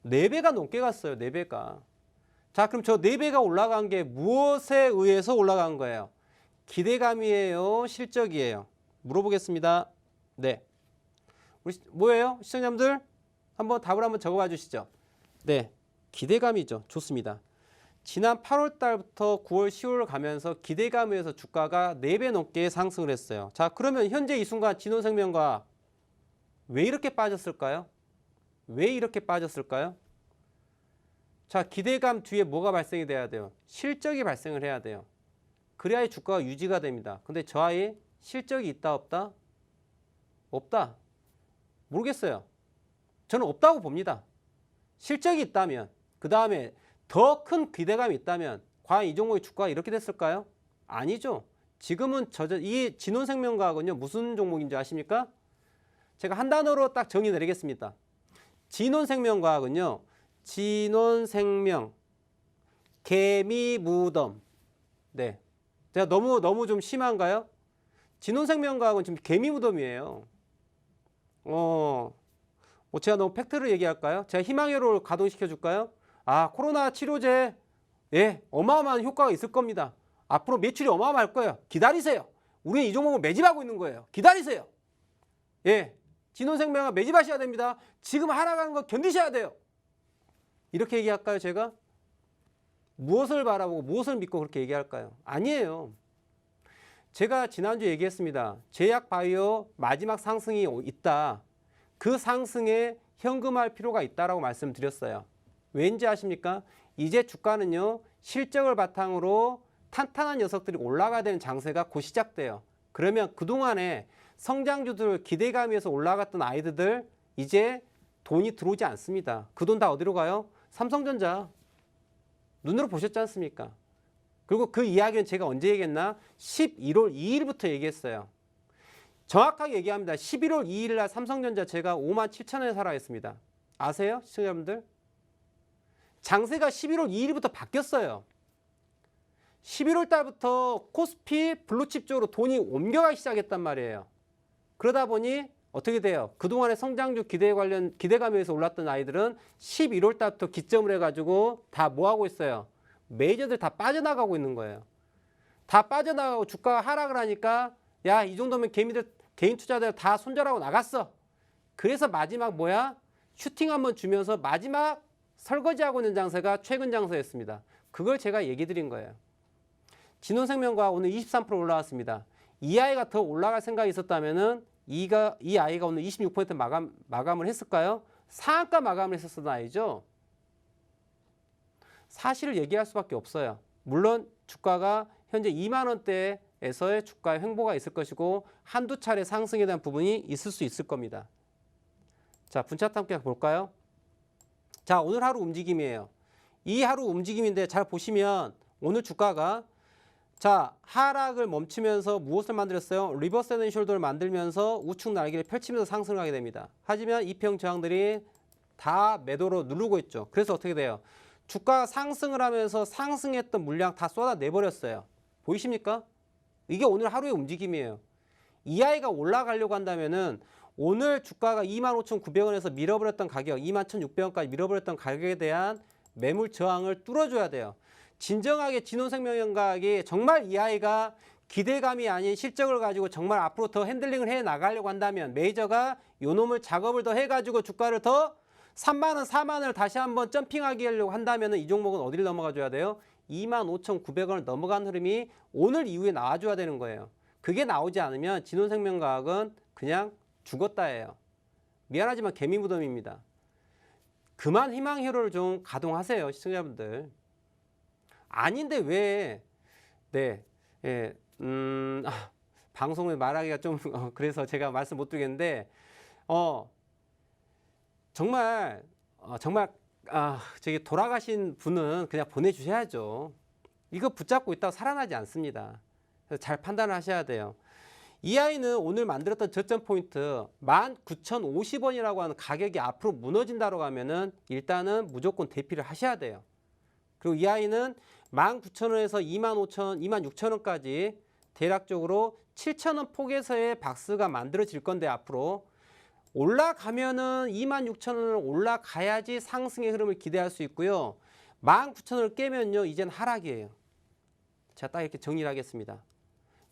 4배가 넘게 갔어요. 4배가. 자, 그럼 저 4배가 올라간 게 무엇에 의해서 올라간 거예요? 기대감이에요, 실적이에요? 물어보겠습니다. 네. 우리 뭐예요? 시청자분들 한번 답을 한번 적어봐 주시죠. 네, 기대감이죠. 좋습니다. 지난 8월 달부터 9월, 10월 가면서 기대감에서 주가가 4배 넘게 상승을 했어요. 자, 그러면 현재 이 순간 진원생명과학 왜 이렇게 빠졌을까요? 자, 기대감 뒤에 뭐가 발생이 돼야 돼요? 실적이 발생을 해야 돼요. 그래야 주가가 유지가 됩니다. 근데 저 아이 실적이 있다 없다? 없다. 모르겠어요. 저는 없다고 봅니다. 실적이 있다면, 그 다음에 더 큰 기대감이 있다면 과연 이 종목의 주가가 이렇게 됐을까요? 아니죠. 지금은 이 진원생명과학은요, 무슨 종목인지 아십니까? 제가 한 단어로 딱 정의 내리겠습니다. 진원생명과학은요, 진원생명, 개미무덤. 네. 제가 너무 좀 심한가요? 진원생명과학은 지금 개미무덤이에요. 제가 너무 팩트를 얘기할까요? 제가 희망회로를 가동시켜 줄까요? 아, 코로나 치료제, 예, 어마어마한 효과가 있을 겁니다. 앞으로 매출이 어마어마할 거예요. 기다리세요. 우리는 이 종목을 매집하고 있는 거예요. 기다리세요. 예, 진원생명과 매집하셔야 됩니다. 지금 하락하는 거 견디셔야 돼요. 이렇게 얘기할까요, 제가? 무엇을 바라보고 무엇을 믿고 그렇게 얘기할까요? 아니에요. 제가 지난주에 얘기했습니다. 제약바이오 마지막 상승이 있다. 그 상승에 현금화할 필요가 있다라고 말씀드렸어요. 왠지 아십니까? 이제 주가는요, 실적을 바탕으로 탄탄한 녀석들이 올라가야 되는 장세가 곧 시작돼요. 그러면 그동안에 성장주들 기대감에서 올라갔던 아이들 이제 돈이 들어오지 않습니다. 그 돈 다 어디로 가요? 삼성전자. 눈으로 보셨지 않습니까? 그리고 그 이야기는 제가 언제 얘기했나? 11월 2일부터 얘기했어요. 정확하게 얘기합니다. 11월 2일 날 삼성전자 제가 57,000원에 사라 했습니다. 아세요? 시청자분들? 장세가 11월 2일부터 바뀌었어요. 11월 달부터 코스피 블루칩 쪽으로 돈이 옮겨가기 시작했단 말이에요. 그러다 보니 어떻게 돼요? 그동안의 성장주 기대감에서 올랐던 아이들은 11월 달부터 기점을 해가지고 다 뭐하고 있어요? 메이저들 다 빠져나가고 있는 거예요. 다 빠져나가고 주가가 하락을 하니까 야, 이 정도면 개인 투자자들 다 손절하고 나갔어. 그래서 마지막 뭐야? 슈팅 한번 주면서 마지막 설거지하고 있는 장세가 최근 장세였습니다. 그걸 제가 얘기 드린 거예요. 진원생명과학 오늘 23% 올라왔습니다. 이 아이가 더 올라갈 생각이 있었다면은 이 아이가 오늘 26% 마감을 했을까요? 상한가 마감을 했었던 아이죠. 사실을 얘기할 수밖에 없어요. 물론 주가가 현재 2만 원대에서의 주가의 횡보가 있을 것이고 한두 차례 상승에 대한 부분이 있을 수 있을 겁니다. 자, 분차트 함께 볼까요? 자, 오늘 하루 움직임이에요. 이 하루 움직임인데 잘 보시면 오늘 주가가 자, 하락을 멈추면서 무엇을 만들었어요? 리버스 헤드 앤 숄더를 만들면서 우측 날개를 펼치면서 상승을 하게 됩니다. 하지만 이평 저항들이 다 매도로 누르고 있죠. 그래서 어떻게 돼요? 주가가 상승을 하면서 상승했던 물량 다 쏟아내버렸어요. 보이십니까? 이게 오늘 하루의 움직임이에요. 이 아이가 올라가려고 한다면은 오늘 주가가 25,900원에서 밀어버렸던 가격, 21,600원까지 밀어버렸던 가격에 대한 매물 저항을 뚫어줘야 돼요. 진정하게 진원생명과학이 정말 이 아이가 기대감이 아닌 실적을 가지고 정말 앞으로 더 핸들링을 해 나가려고 한다면 메이저가 요 놈을 작업을 더 해가지고 주가를 더 3만 원, 4만 원을 다시 한번 점핑하게 하려고 한다면 이 종목은 어디를 넘어가 줘야 돼요? 25,900원을 넘어간 흐름이 오늘 이후에 나와줘야 되는 거예요. 그게 나오지 않으면 진원생명과학은 그냥 죽었다예요. 미안하지만 개미무덤입니다. 그만 희망 회로를 좀 가동하세요, 시청자분들. 아닌데 왜? 네, 예, 방송을 말하기가 좀 그래서 제가 말씀 못 드리겠는데, 정말 저기 돌아가신 분은 그냥 보내주셔야죠. 이거 붙잡고 있다가 살아나지 않습니다. 그래서 잘 판단을 하셔야 돼요. 이 아이는 오늘 만들었던 저점 포인트 19,050원이라고 하는 가격이 앞으로 무너진다고 하면은 일단은 무조건 대피를 하셔야 돼요. 그리고 이 아이는 19,000원에서 25,000원, 26,000원까지 대략적으로 7,000원 폭에서의 박스가 만들어질 건데 앞으로 올라가면은 26,000원을 올라가야지 상승의 흐름을 기대할 수 있고요. 19,000원을 깨면요, 이젠 하락이에요. 제가 딱 이렇게 정리를 하겠습니다.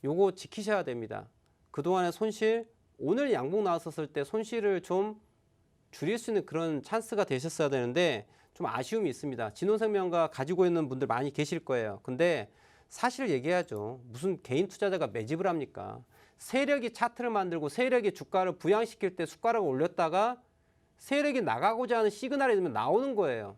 요거 지키셔야 됩니다. 그동안의 손실, 오늘 양봉 나왔었을 때 손실을 좀 줄일 수 있는 그런 찬스가 되셨어야 되는데 좀 아쉬움이 있습니다. 진원생명과 가지고 있는 분들 많이 계실 거예요. 근데 사실을 얘기해야죠. 무슨 개인 투자자가 매집을 합니까? 세력이 차트를 만들고 세력이 주가를 부양시킬 때 숟가락을 올렸다가 세력이 나가고자 하는 시그널이 되면 나오는 거예요.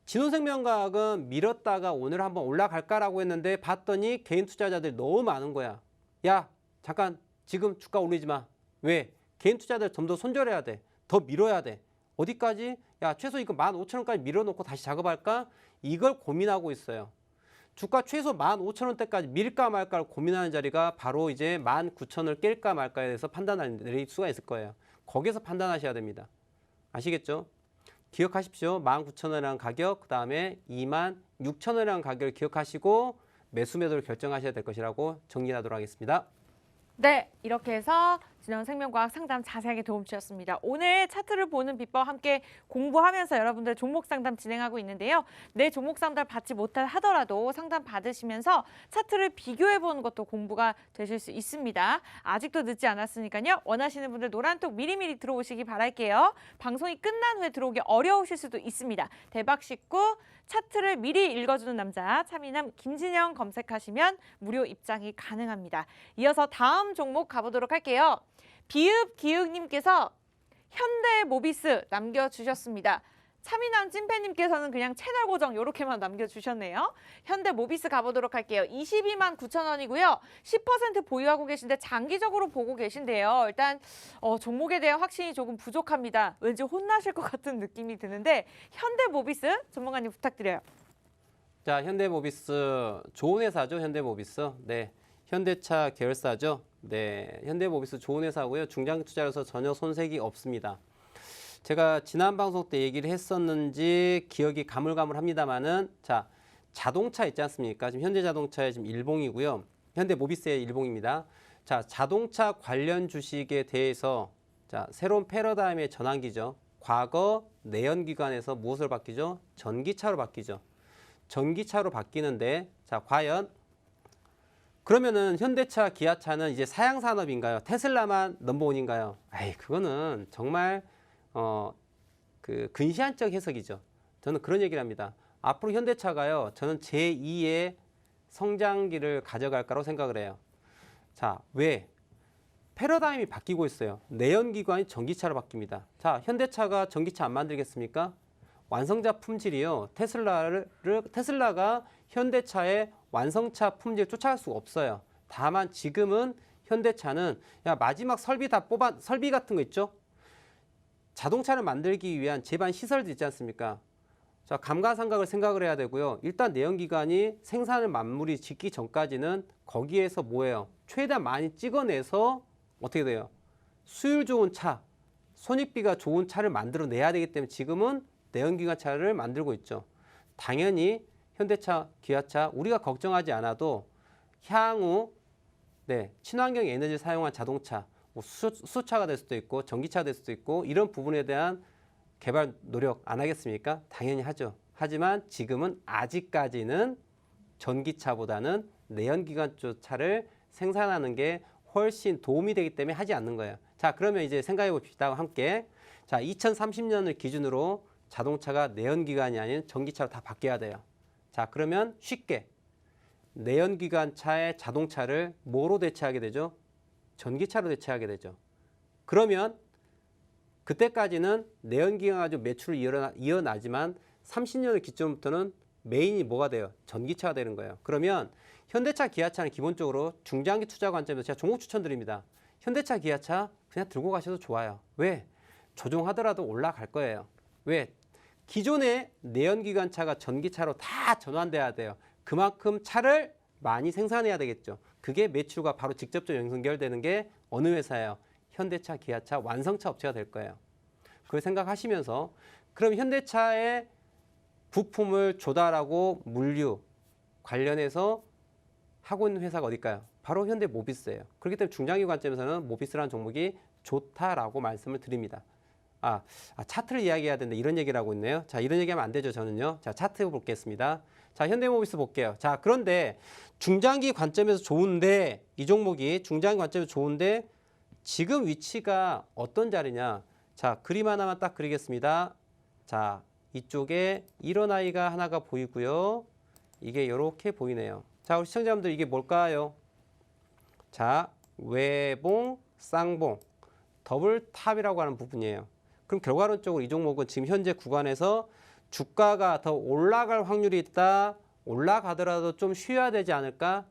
진원생명과학은 밀었다가 오늘 한번 올라갈까라고 했는데 봤더니 개인 투자자들이 너무 많은 거야. 야, 잠깐 지금 주가 올리지 마. 왜? 개인 투자자들 좀 더 손절해야 돼. 더 밀어야 돼. 어디까지? 야, 최소 이거 15,000원까지 밀어놓고 다시 작업할까? 이걸 고민하고 있어요. 주가 최소 15,000원대까지 밀까 말까를 고민하는 자리가 바로 이제 19,000원을 깰까 말까에 대해서 판단을 내릴 수가 있을 거예요. 거기서 판단하셔야 됩니다. 아시겠죠? 기억하십시오. 19,000원이라는 가격, 그 다음에 26,000원이라는 가격을 기억하시고 매수 매도를 결정하셔야 될 것이라고 정리하도록 하겠습니다. 네, 이렇게 해서 진원생명과학 상담 자세하게 도움 주셨습니다. 오늘 차트를 보는 비법 함께 공부하면서 여러분들 종목 상담 진행하고 있는데요. 내 종목 상담 받지 못하더라도 상담 받으시면서 차트를 비교해보는 것도 공부가 되실 수 있습니다. 아직도 늦지 않았으니까요. 원하시는 분들 노란톡 미리미리 들어오시기 바랄게요. 방송이 끝난 후에 들어오기 어려우실 수도 있습니다. 대박식구 차트를 미리 읽어주는 남자 차미남 김진영 검색하시면 무료 입장이 가능합니다. 이어서 다음 종목 가보도록 할게요. 비읍기읍님께서 현대모비스 남겨주셨습니다. 차미남 찐팬님께서는 그냥 채널 고정 이렇게만 남겨주셨네요. 현대모비스 가보도록 할게요. 22만 9천원이고요. 10% 보유하고 계신데 장기적으로 보고 계신데요. 일단 종목에 대한 확신이 조금 부족합니다. 왠지 혼나실 것 같은 느낌이 드는데 현대모비스 전문가님 부탁드려요. 자, 현대모비스 좋은 회사죠. 현대모비스. 네, 현대차 계열사죠. 네, 현대모비스 좋은 회사고요. 중장기 투자로서 전혀 손색이 없습니다. 제가 지난 방송 때 얘기를 했었는지 기억이 가물가물합니다만은 자, 자동차 있지 않습니까? 지금 현대자동차의 지금 일봉이고요. 현대모비스의 일봉입니다. 자, 자동차 관련 주식에 대해서 자, 새로운 패러다임의 전환기죠. 과거 내연기관에서 무엇을 바뀌죠? 전기차로 바뀌죠. 전기차로 바뀌는데 자, 과연 그러면은 현대차, 기아차는 이제 사양 산업인가요? 테슬라만 넘버원인가요? 아이, 그거는 정말 그 근시안적 해석이죠. 저는 그런 얘기를 합니다. 앞으로 현대차가요, 저는 제2의 성장기를 가져갈 거라고 생각을 해요. 자, 왜? 패러다임이 바뀌고 있어요. 내연기관이 전기차로 바뀝니다. 자, 현대차가 전기차 안 만들겠습니까? 완성자 품질이요. 테슬라가 현대차의 완성차 품질 쫓아갈 수가 없어요. 다만 지금은 현대차는 야, 마지막 설비 다 설비 같은 거 있죠? 자동차를 만들기 위한 제반 시설도 있지 않습니까? 자, 감가상각을 생각을 해야 되고요. 일단 내연기관이 생산을 마무리 짓기 전까지는 거기에서 뭐예요? 최대한 많이 찍어내서 어떻게 돼요? 수율 좋은 차, 손익비가 좋은 차를 만들어내야 되기 때문에 지금은 내연기관 차를 만들고 있죠. 당연히 현대차, 기아차 우리가 걱정하지 않아도 향후 친환경 에너지를 사용한 자동차, 뭐 수소차가 될 수도 있고 전기차가 될 수도 있고 이런 부분에 대한 개발 노력 안 하겠습니까? 당연히 하죠. 하지만 지금은 아직까지는 전기차보다는 내연기관차 차를 생산하는 게 훨씬 도움이 되기 때문에 하지 않는 거예요. 자, 그러면 이제 생각해 봅시다. 함께. 자, 2030년을 기준으로 자동차가 내연기관이 아닌 전기차로 다 바뀌어야 돼요. 자, 그러면 쉽게 내연기관차의 자동차를 뭐로 대체하게 되죠? 전기차로 대체하게 되죠. 그러면 그때까지는 내연기관 가지고 매출을 이어나지만 30년을 기점부터는 메인이 뭐가 돼요? 전기차가 되는 거예요. 그러면 현대차, 기아차는 기본적으로 중장기 투자 관점에서 제가 종목 추천드립니다. 현대차, 기아차 그냥 들고 가셔도 좋아요. 왜? 조종하더라도 올라갈 거예요. 왜? 기존의 내연기관차가 전기차로 다 전환돼야 돼요. 그만큼 차를 많이 생산해야 되겠죠. 그게 매출과 바로 직접적으로 연결되는 게 어느 회사예요? 현대차, 기아차, 완성차 업체가 될 거예요. 그걸 생각하시면서 그럼 현대차의 부품을 조달하고 물류 관련해서 하고 있는 회사가 어딜까요? 바로 현대모비스예요. 그렇기 때문에 중장기 관점에서는 모비스라는 종목이 좋다라고 말씀을 드립니다. 차트를 이야기해야 되는데 이런 얘기를 하고 있네요. 자, 이런 얘기하면 안 되죠, 저는요. 자, 차트 보겠습니다. 자, 현대모비스 볼게요. 자, 그런데 중장기 관점에서 좋은데 이 종목이 중장기 관점에서 좋은데 지금 위치가 어떤 자리냐? 자, 그림 하나만 딱 그리겠습니다. 자, 이쪽에 이런 아이가 하나가 보이고요. 이게 이렇게 보이네요. 자, 우리 시청자분들 이게 뭘까요? 자, 외봉, 쌍봉, 더블 탑이라고 하는 부분이에요. 그럼 결과론적으로 이 종목은 지금 현재 구간에서 주가가 더 올라갈 확률이 있다. 올라가더라도 좀 쉬어야 되지 않을까?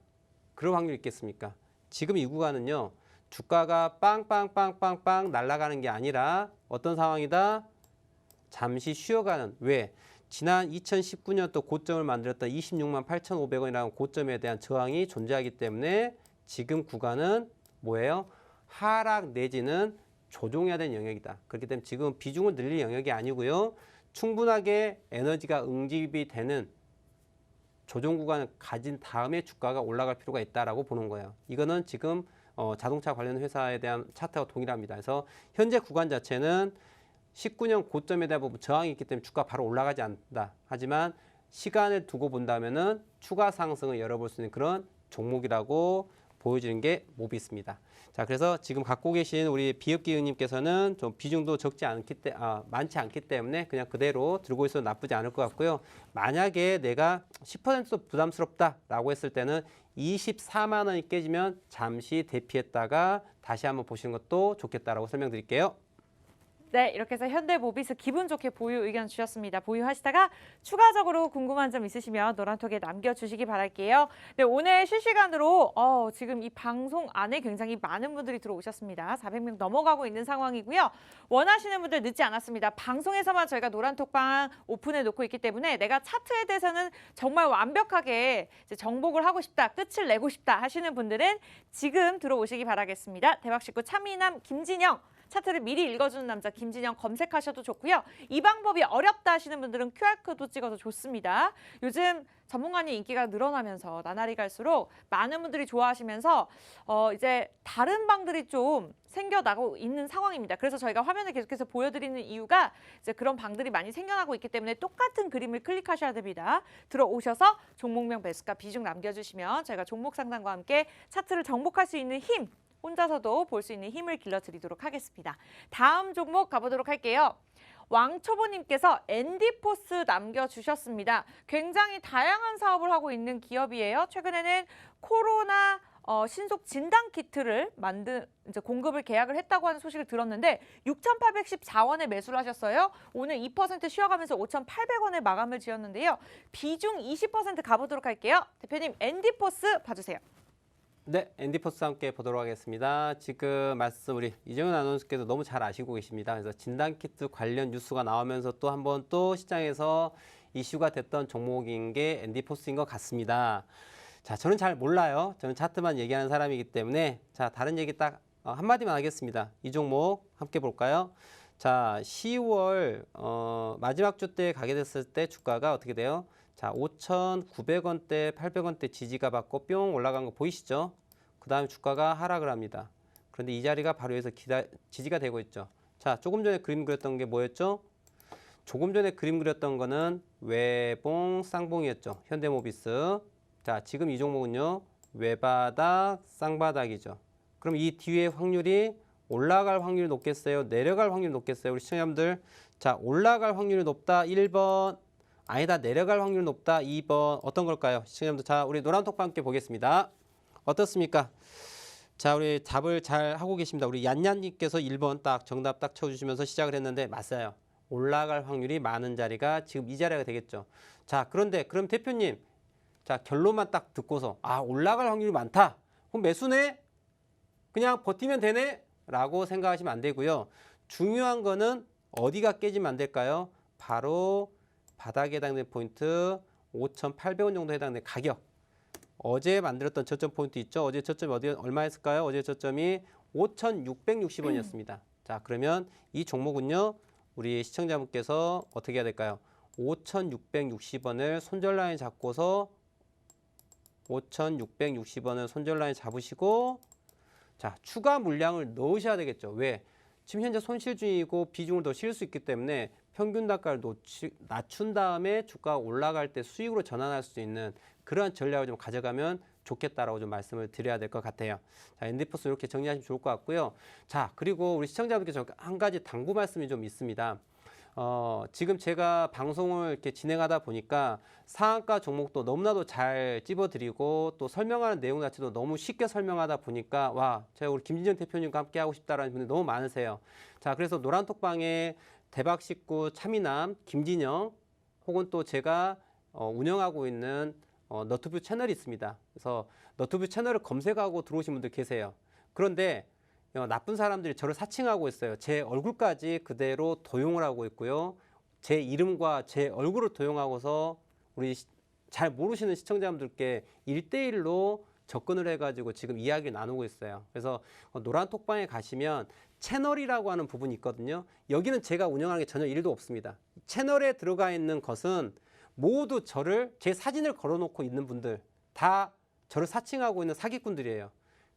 그럴 확률이 있겠습니까? 지금 이 구간은요. 주가가 빵빵빵빵빵 날아가는 게 아니라 어떤 상황이다? 잠시 쉬어가는. 왜? 지난 2019년도 고점을 만들었던 26만 8,500원이라는 고점에 대한 저항이 존재하기 때문에 지금 구간은 뭐예요? 하락 내지는 조정해야 되는 영역이다. 그렇기 때문에 지금 비중을 늘릴 영역이 아니고요. 충분하게 에너지가 응집이 되는 조정 구간을 가진 다음에 주가가 올라갈 필요가 있다라고 보는 거예요. 이거는 지금 자동차 관련 회사에 대한 차트와 동일합니다. 그래서 현재 구간 자체는 19년 고점에 대한 저항이 있기 때문에 주가 바로 올라가지 않는다. 하지만 시간을 두고 본다면은 추가 상승을 열어볼 수 있는 그런 종목이라고 보여지는 게 모비스입니다. 자, 그래서 지금 갖고 계신 우리 비읍기 의원님께서는 좀 비중도 많지 않기 때문에 그냥 그대로 들고 있어도 나쁘지 않을 것 같고요. 만약에 내가 10%도 부담스럽다라고 했을 때는 24만 원이 깨지면 잠시 대피했다가 다시 한번 보시는 것도 좋겠다라고 설명드릴게요. 네, 이렇게 해서 현대모비스 기분 좋게 보유 의견 주셨습니다. 보유하시다가 추가적으로 궁금한 점 있으시면 노란톡에 남겨주시기 바랄게요. 네, 오늘 실시간으로 지금 이 방송 안에 굉장히 많은 분들이 들어오셨습니다. 400명 넘어가고 있는 상황이고요. 원하시는 분들 늦지 않았습니다. 방송에서만 저희가 노란톡방 오픈해 놓고 있기 때문에 내가 차트에 대해서는 정말 완벽하게 이제 정복을 하고 싶다, 끝을 내고 싶다 하시는 분들은 지금 들어오시기 바라겠습니다. 대박식구 차미남 김진영. 차트를 미리 읽어주는 남자 김진영 검색하셔도 좋고요. 이 방법이 어렵다 하시는 분들은 QR코드 찍어서 좋습니다. 요즘 전문가님 인기가 늘어나면서 나날이 갈수록 많은 분들이 좋아하시면서 이제 다른 방들이 좀 생겨나고 있는 상황입니다. 그래서 저희가 화면을 계속해서 보여드리는 이유가 이제 그런 방들이 많이 생겨나고 있기 때문에 똑같은 그림을 클릭하셔야 됩니다. 들어오셔서 종목명 배수가 비중 남겨주시면 저희가 종목 상담과 함께 차트를 정복할 수 있는 힘, 혼자서도 볼 수 있는 힘을 길러드리도록 하겠습니다. 다음 종목 가보도록 할게요. 왕초보님께서 엔디포스 남겨주셨습니다. 굉장히 다양한 사업을 하고 있는 기업이에요. 최근에는 코로나 신속 진단 키트를 이제 공급을 계약을 했다고 하는 소식을 들었는데 6,814원에 매수를 하셨어요. 오늘 2% 쉬어가면서 5,800원에 마감을 지었는데요. 비중 20% 가보도록 할게요. 대표님 엔디포스 봐주세요. 네, 엔디포스 함께 보도록 하겠습니다. 지금 말씀 우리 이정현 아나운서께서 너무 잘 아시고 계십니다. 그래서 진단키트 관련 뉴스가 나오면서 또 한 번 또 시장에서 이슈가 됐던 종목인 게 엔디포스인 것 같습니다. 자, 저는 잘 몰라요. 저는 차트만 얘기하는 사람이기 때문에 자, 다른 얘기 딱 한마디만 하겠습니다. 이 종목 함께 볼까요? 자, 10월 마지막 주 때 가게 됐을 때 주가가 어떻게 돼요? 자, 5,900원대, 800원대 지지가 받고 뿅 올라간 거 보이시죠? 그 다음에 주가가 하락을 합니다. 그런데 이 자리가 바로 여기서 지지가 되고 있죠. 자, 조금 전에 그림 그렸던 게 뭐였죠? 조금 전에 그림 그렸던 거는 외봉, 쌍봉이었죠. 현대모비스. 자, 지금 이 종목은요. 외바닥, 쌍바닥이죠. 그럼 이 뒤에 확률이 올라갈 확률이 높겠어요? 내려갈 확률이 높겠어요? 우리 시청자분들. 자, 올라갈 확률이 높다. 1번. 아니다. 내려갈 확률이 높다. 2번. 어떤 걸까요? 시청자분들. 자, 우리 노란톡과 함께 보겠습니다. 어떻습니까? 자, 우리 답을 잘 하고 계십니다. 우리 얀얀님께서 1번 딱 정답 딱 쳐주시면서 시작을 했는데 맞아요. 올라갈 확률이 많은 자리가 지금 이 자리가 되겠죠. 자, 그런데 그럼 대표님, 자 결론만 딱 듣고서 아 올라갈 확률이 많다. 그럼 매수네? 그냥 버티면 되네? 라고 생각하시면 안 되고요. 중요한 거는 어디가 깨지면 안 될까요? 바로 바닥에 해당되는 포인트 5,800원 정도 해당되는 가격. 어제 만들었던 저점 포인트 있죠? 어제 저점이 얼마였을까요? 어제 저점이 5,660원이었습니다. 자, 그러면 이 종목은요. 우리 시청자분께서 어떻게 해야 될까요? 5,660원을 손절 라인 잡고서 5,660원을 손절 라인 잡으시고 자, 추가 물량을 넣으셔야 되겠죠. 왜? 지금 현재 손실 중이고 비중을 더 실을 수 있기 때문에 평균 단가를 낮춘 다음에 주가가 올라갈 때 수익으로 전환할 수 있는 그러한 전략을 좀 가져가면 좋겠다라고 좀 말씀을 드려야 될 것 같아요. 자, 엔디포스 이렇게 정리하시면 좋을 것 같고요. 자, 그리고 우리 시청자분께서 한 가지 당부 말씀이 좀 있습니다. 지금 제가 방송을 이렇게 진행하다 보니까 상한가 종목도 너무나도 잘 찝어드리고 또 설명하는 내용 자체도 너무 쉽게 설명하다 보니까 와, 제가 우리 김진정 대표님과 함께 하고 싶다라는 분들이 너무 많으세요. 자, 그래서 노란톡방에 대박식구 차미남, 김진영 혹은 또 제가 운영하고 있는 너튜브 채널이 있습니다. 그래서 너튜브 채널을 검색하고 들어오신 분들 계세요. 그런데 나쁜 사람들이 저를 사칭하고 있어요. 제 얼굴까지 그대로 도용을 하고 있고요. 제 이름과 제 얼굴을 도용하고서 우리 잘 모르시는 시청자분들께 1대1로 접근을 해가지고 지금 이야기를 나누고 있어요. 그래서 노란톡방에 가시면 채널이라고 하는 부분이 있거든요. 여기는 제가 운영하는 게 전혀 일도 없습니다. 채널에 들어가 있는 것은 모두 제 사진을 걸어놓고 있는 분들 다 저를 사칭하고 있는 사기꾼들이에요.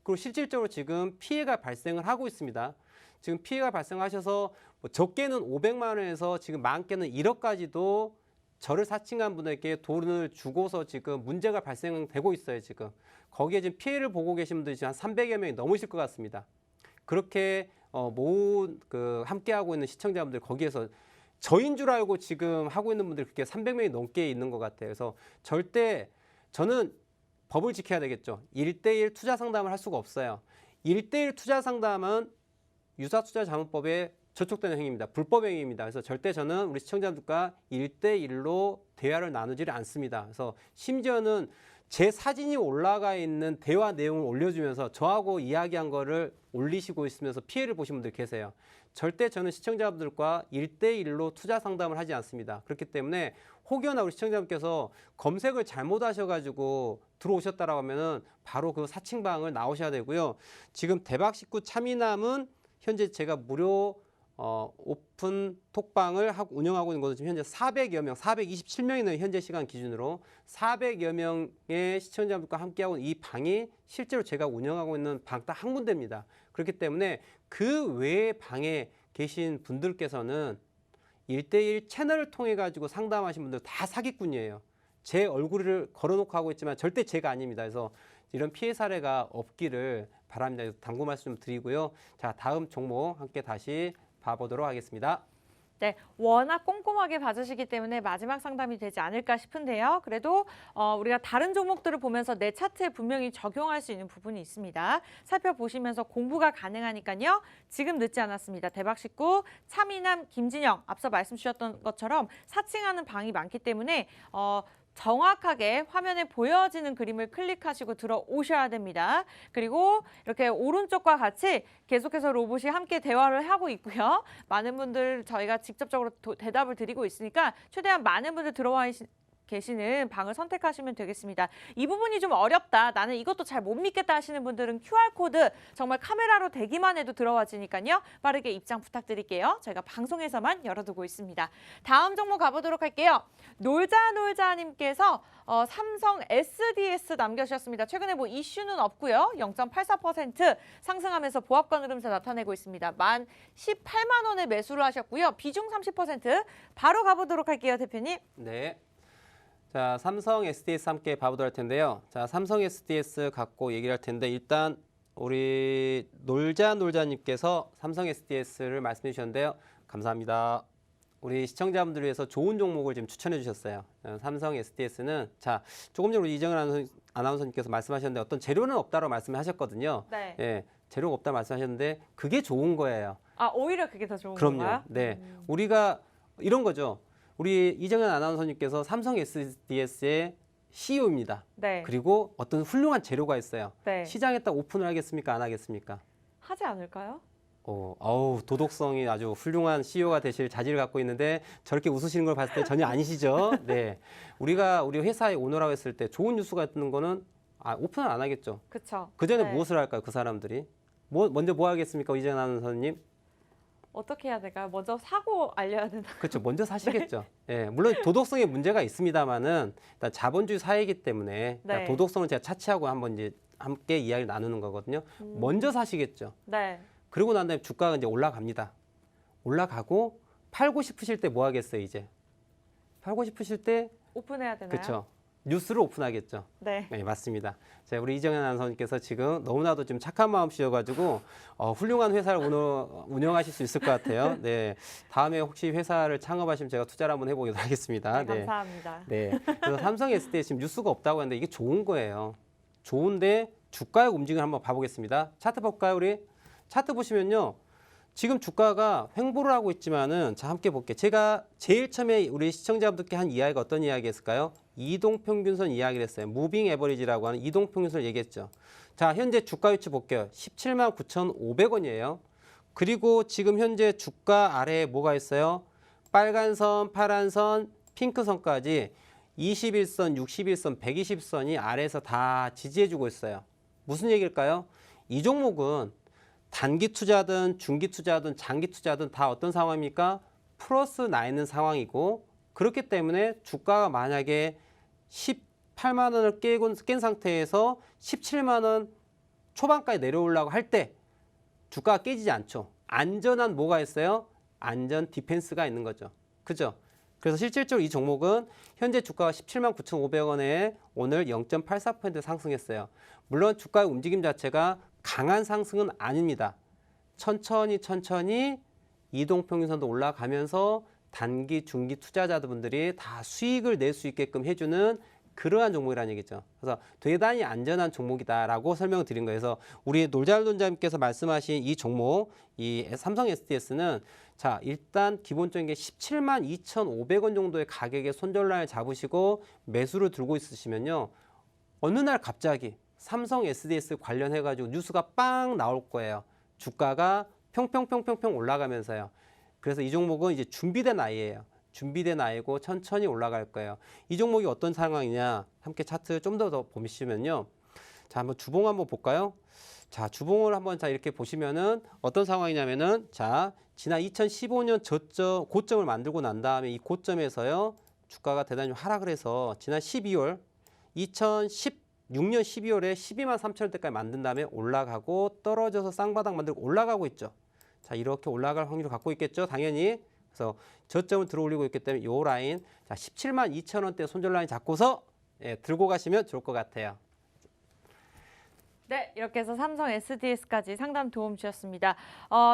그리고 실질적으로 지금 피해가 발생을 하고 있습니다. 지금 피해가 발생하셔서 적게는 500만 원에서 지금 많게는 1억까지도 저를 사칭한 분에게 돈을 주고서 지금 문제가 발생되고 있어요. 지금 거기에 지금 피해를 보고 계신 분들이 지금 한 300여 명이 넘으실 것 같습니다. 그렇게 함께 하고 있는 시청자분들 거기에서 저인 줄 알고 지금 하고 있는 분들 그렇게 300명이 넘게 있는 것 같아요. 그래서 절대 저는 법을 지켜야 되겠죠. 1대1 투자 상담을 할 수가 없어요. 1대1 투자 상담은 유사투자자문법에 저촉되는 행위입니다. 불법 행위입니다. 그래서 절대 저는 우리 시청자들과 1대1로 대화를 나누지를 않습니다. 그래서 심지어는 제 사진이 올라가 있는 대화 내용을 올려주면서 저하고 이야기한 거를 올리시고 있으면서 피해를 보신 분들 계세요. 절대 저는 시청자분들과 1대1로 투자 상담을 하지 않습니다. 그렇기 때문에 혹여나 우리 시청자분께서 검색을 잘못하셔가지고 들어오셨다라고 하면은 바로 그 사칭방을 나오셔야 되고요. 지금 대박식구 차미남은 현재 제가 무료 오픈 톡방을 운영하고 있는 것은 지금 현재 400여 명, 427명이네요. 현재 시간 기준으로 400여 명의 시청자분들과 함께하고 있는 이 방이 실제로 제가 운영하고 있는 방 딱 한 군데입니다. 그렇기 때문에 그 외의 방에 계신 분들께서는 1대1 채널을 통해 가지고 상담하신 분들 다 사기꾼이에요. 제 얼굴을 걸어놓고 하고 있지만 절대 제가 아닙니다. 그래서 이런 피해 사례가 없기를 바랍니다. 당부 말씀 드리고요. 자, 다음 종목 함께 다시 봐보도록 하겠습니다. 네, 워낙 꼼꼼하게 봐주시기 때문에 마지막 상담이 되지 않을까 싶은데요. 그래도 우리가 다른 종목들을 보면서 내 차트에 분명히 적용할 수 있는 부분이 있습니다. 살펴보시면서 공부가 가능하니까요. 지금 늦지 않았습니다. 대박식구, 차미남, 김진영 앞서 말씀 주셨던 것처럼 사칭하는 방이 많기 때문에 정확하게 화면에 보여지는 그림을 클릭하시고 들어오셔야 됩니다. 그리고 이렇게 오른쪽과 같이 계속해서 로봇이 함께 대화를 하고 있고요. 많은 분들 저희가 직접적으로 대답을 드리고 있으니까 최대한 많은 분들 들어와 계시는 방을 선택하시면 되겠습니다. 이 부분이 좀 어렵다. 나는 이것도 잘 못 믿겠다 하시는 분들은 QR코드 정말 카메라로 대기만 해도 들어와지니까요. 빠르게 입장 부탁드릴게요. 저희가 방송에서만 열어두고 있습니다. 다음 종목 가보도록 할게요. 놀자님께서 삼성 SDS 남겨주셨습니다. 최근에 뭐 이슈는 없고요. 0.84% 상승하면서 보합권 흐름세 나타내고 있습니다. 18만 원에 매수를 하셨고요. 비중 30%. 바로 가보도록 할게요, 대표님. 네. 자, 삼성 SDS 함께 봐보도록 할 텐데요. 자, 삼성 SDS 갖고 얘기를 할 텐데 일단 우리 놀자님께서 삼성 SDS를 말씀해 주셨는데요. 감사합니다. 우리 시청자분들을 위해서 좋은 종목을 지금 추천해 주셨어요. 삼성 SDS는 자, 조금 전에 우리 이정은 아나운서님께서 말씀하셨는데 어떤 재료는 없다고 말씀하셨거든요. 네. 예, 재료가 없다 말씀하셨는데 그게 좋은 거예요. 아, 오히려 그게 더 좋은 그럼요. 건가요? 네. 우리가 이런 거죠. 우리 이정현 아나운서님께서 삼성 SDS의 CEO입니다. 네. 그리고 어떤 훌륭한 재료가 있어요. 네. 시장에 딱 오픈을 하겠습니까? 안 하겠습니까? 하지 않을까요? 도덕성이 아주 훌륭한 CEO가 되실 자질을 갖고 있는데 저렇게 웃으시는 걸 봤을 때 전혀 아니시죠? 네. 우리 회사의 오너라고 했을 때 좋은 뉴스가 있는 거는 오픈을 안 하겠죠. 그렇죠. 그 전에 네. 무엇을 할까요? 그 사람들이? 먼저 뭐 하겠습니까? 이정현 아나운서님? 어떻게 해야 될까요? 먼저 사고 알려야 되나? 그렇죠. 먼저 사시겠죠. 예, 물론 도덕성에 문제가 있습니다만은 일단 자본주의 사회이기 때문에 네. 도덕성을 제가 차치하고 한번 이제 함께 이야기를 나누는 거거든요. 먼저 사시겠죠. 네. 그리고 난 다음에 주가가 이제 올라갑니다. 올라가고 팔고 싶으실 때 뭐 하겠어요, 이제? 팔고 싶으실 때 오픈해야 되나요? 그렇죠. 뉴스를 오픈하겠죠. 네. 네, 맞습니다. 자, 우리 이정현 아나운서님께서 지금 너무나도 좀 착한 마음씨여가지고 훌륭한 회사를 운영하실 수 있을 것 같아요. 네, 다음에 혹시 회사를 창업하시면 제가 투자를 한번 해보도록 하겠습니다. 네, 감사합니다. 네, 그래서 삼성 SD에 지금 뉴스가 없다고 하는데 이게 좋은 거예요. 좋은데 주가의 움직임을 한번 봐보겠습니다. 차트 볼까요, 우리? 차트 보시면요. 지금 주가가 횡보를 하고 있지만은 자 함께 볼게요. 제가 제일 처음에 우리 시청자분들께 한 이야기가 어떤 이야기였을까요? 이동평균선 이야기를 했어요. 무빙 에버리지라고 하는 이동평균선을 얘기했죠. 자, 현재 주가 위치 볼게요. 17만 9,500원이에요. 그리고 지금 현재 주가 아래에 뭐가 있어요? 빨간 선, 파란 선, 핑크 선까지 21선, 61선, 120선이 아래에서 다 지지해주고 있어요. 무슨 얘기일까요? 이 종목은 단기 투자든 중기 투자든 장기 투자든 다 어떤 상황입니까? 플러스 나 있는 상황이고 그렇기 때문에 주가가 만약에 18만 원을 깬 상태에서 17만 원 초반까지 내려오려고 할 때 주가가 깨지지 않죠. 안전한 뭐가 있어요? 안전 디펜스가 있는 거죠. 그죠? 그래서 실질적으로 이 종목은 현재 주가가 17만 9,500원에 오늘 0.84% 상승했어요. 물론 주가의 움직임 자체가 강한 상승은 아닙니다. 천천히 이동평균선도 올라가면서 단기, 중기 투자자분들이 다 수익을 낼 수 있게끔 해주는 그러한 종목이라는 얘기죠. 그래서 대단히 안전한 종목이다라고 설명을 드린 거예요. 그래서 우리 놀잘론자님께서 말씀하신 이 종목, 이 삼성 SDS는 자 일단 기본적인 게 17만 2,500원 정도의 가격의 손절라인을 잡으시고 매수를 들고 있으시면요. 어느 날 갑자기 삼성 SDS 관련해가지고 뉴스가 빵 나올 거예요. 주가가 평평 올라가면서요. 그래서 이 종목은 이제 준비된 아이예요. 준비된 아이고 천천히 올라갈 거예요. 이 종목이 어떤 상황이냐? 함께 차트 좀 더 보시면요. 자, 한번 주봉 한번 볼까요? 자, 주봉을 한번 자 이렇게 보시면은 어떤 상황이냐면은 자, 지난 2015년 고점을 만들고 난 다음에 이 고점에서요. 주가가 대단히 하락을 해서 지난 12월 2016년 12월에 12만 3천 원대까지 만든 다음에 올라가고 떨어져서 쌍바닥 만들고 올라가고 있죠. 자, 이렇게 올라갈 확률을 갖고 있겠죠. 당연히. 그래서 저점을 들어올리고 있기 때문에 이 라인, 자 17만 2천 원대 손절 라인 잡고서 들고 가시면 좋을 것 같아요. 네, 이렇게 해서 삼성 SDS까지 상담 도움 주셨습니다.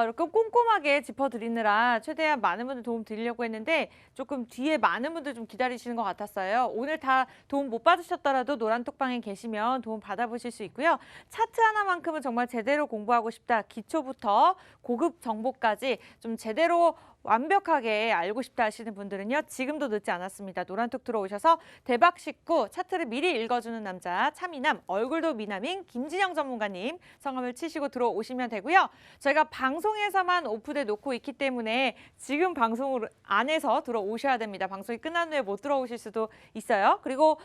이렇게 꼼꼼하게 짚어드리느라 최대한 많은 분들 도움 드리려고 했는데 조금 뒤에 많은 분들 좀 기다리시는 것 같았어요. 오늘 다 도움 못 받으셨더라도 노란톡방에 계시면 도움 받아보실 수 있고요. 차트 하나만큼은 정말 제대로 공부하고 싶다. 기초부터 고급 정보까지 좀 제대로 완벽하게 알고 싶다 하시는 분들은요. 지금도 늦지 않았습니다. 노란톡 들어오셔서 대박 식구 차트를 미리 읽어주는 남자 차미남 얼굴도 미남인 김진영 전문가님 성함을 치시고 들어오시면 되고요. 저희가 방송에서만 오프돼 놓고 있기 때문에 지금 방송 안에서 들어오셔야 됩니다. 방송이 끝난 후에 못 들어오실 수도 있어요. 그리고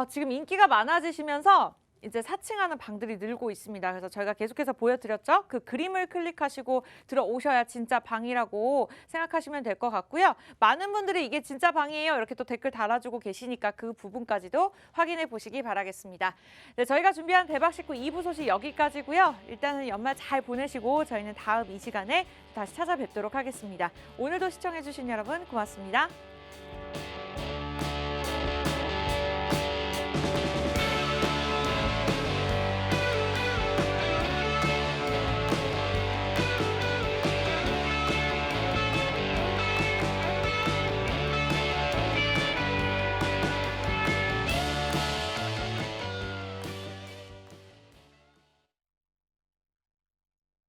지금 인기가 많아지시면서 이제 사칭하는 방들이 늘고 있습니다. 그래서 저희가 계속해서 보여드렸죠. 그 그림을 클릭하시고 들어오셔야 진짜 방이라고 생각하시면 될 것 같고요. 많은 분들이 이게 진짜 방이에요. 이렇게 또 댓글 달아주고 계시니까 그 부분까지도 확인해 보시기 바라겠습니다. 네, 저희가 준비한 대박 식구 2부 소식 여기까지고요. 일단은 연말 잘 보내시고 저희는 다음 이 시간에 다시 찾아뵙도록 하겠습니다. 오늘도 시청해주신 여러분 고맙습니다.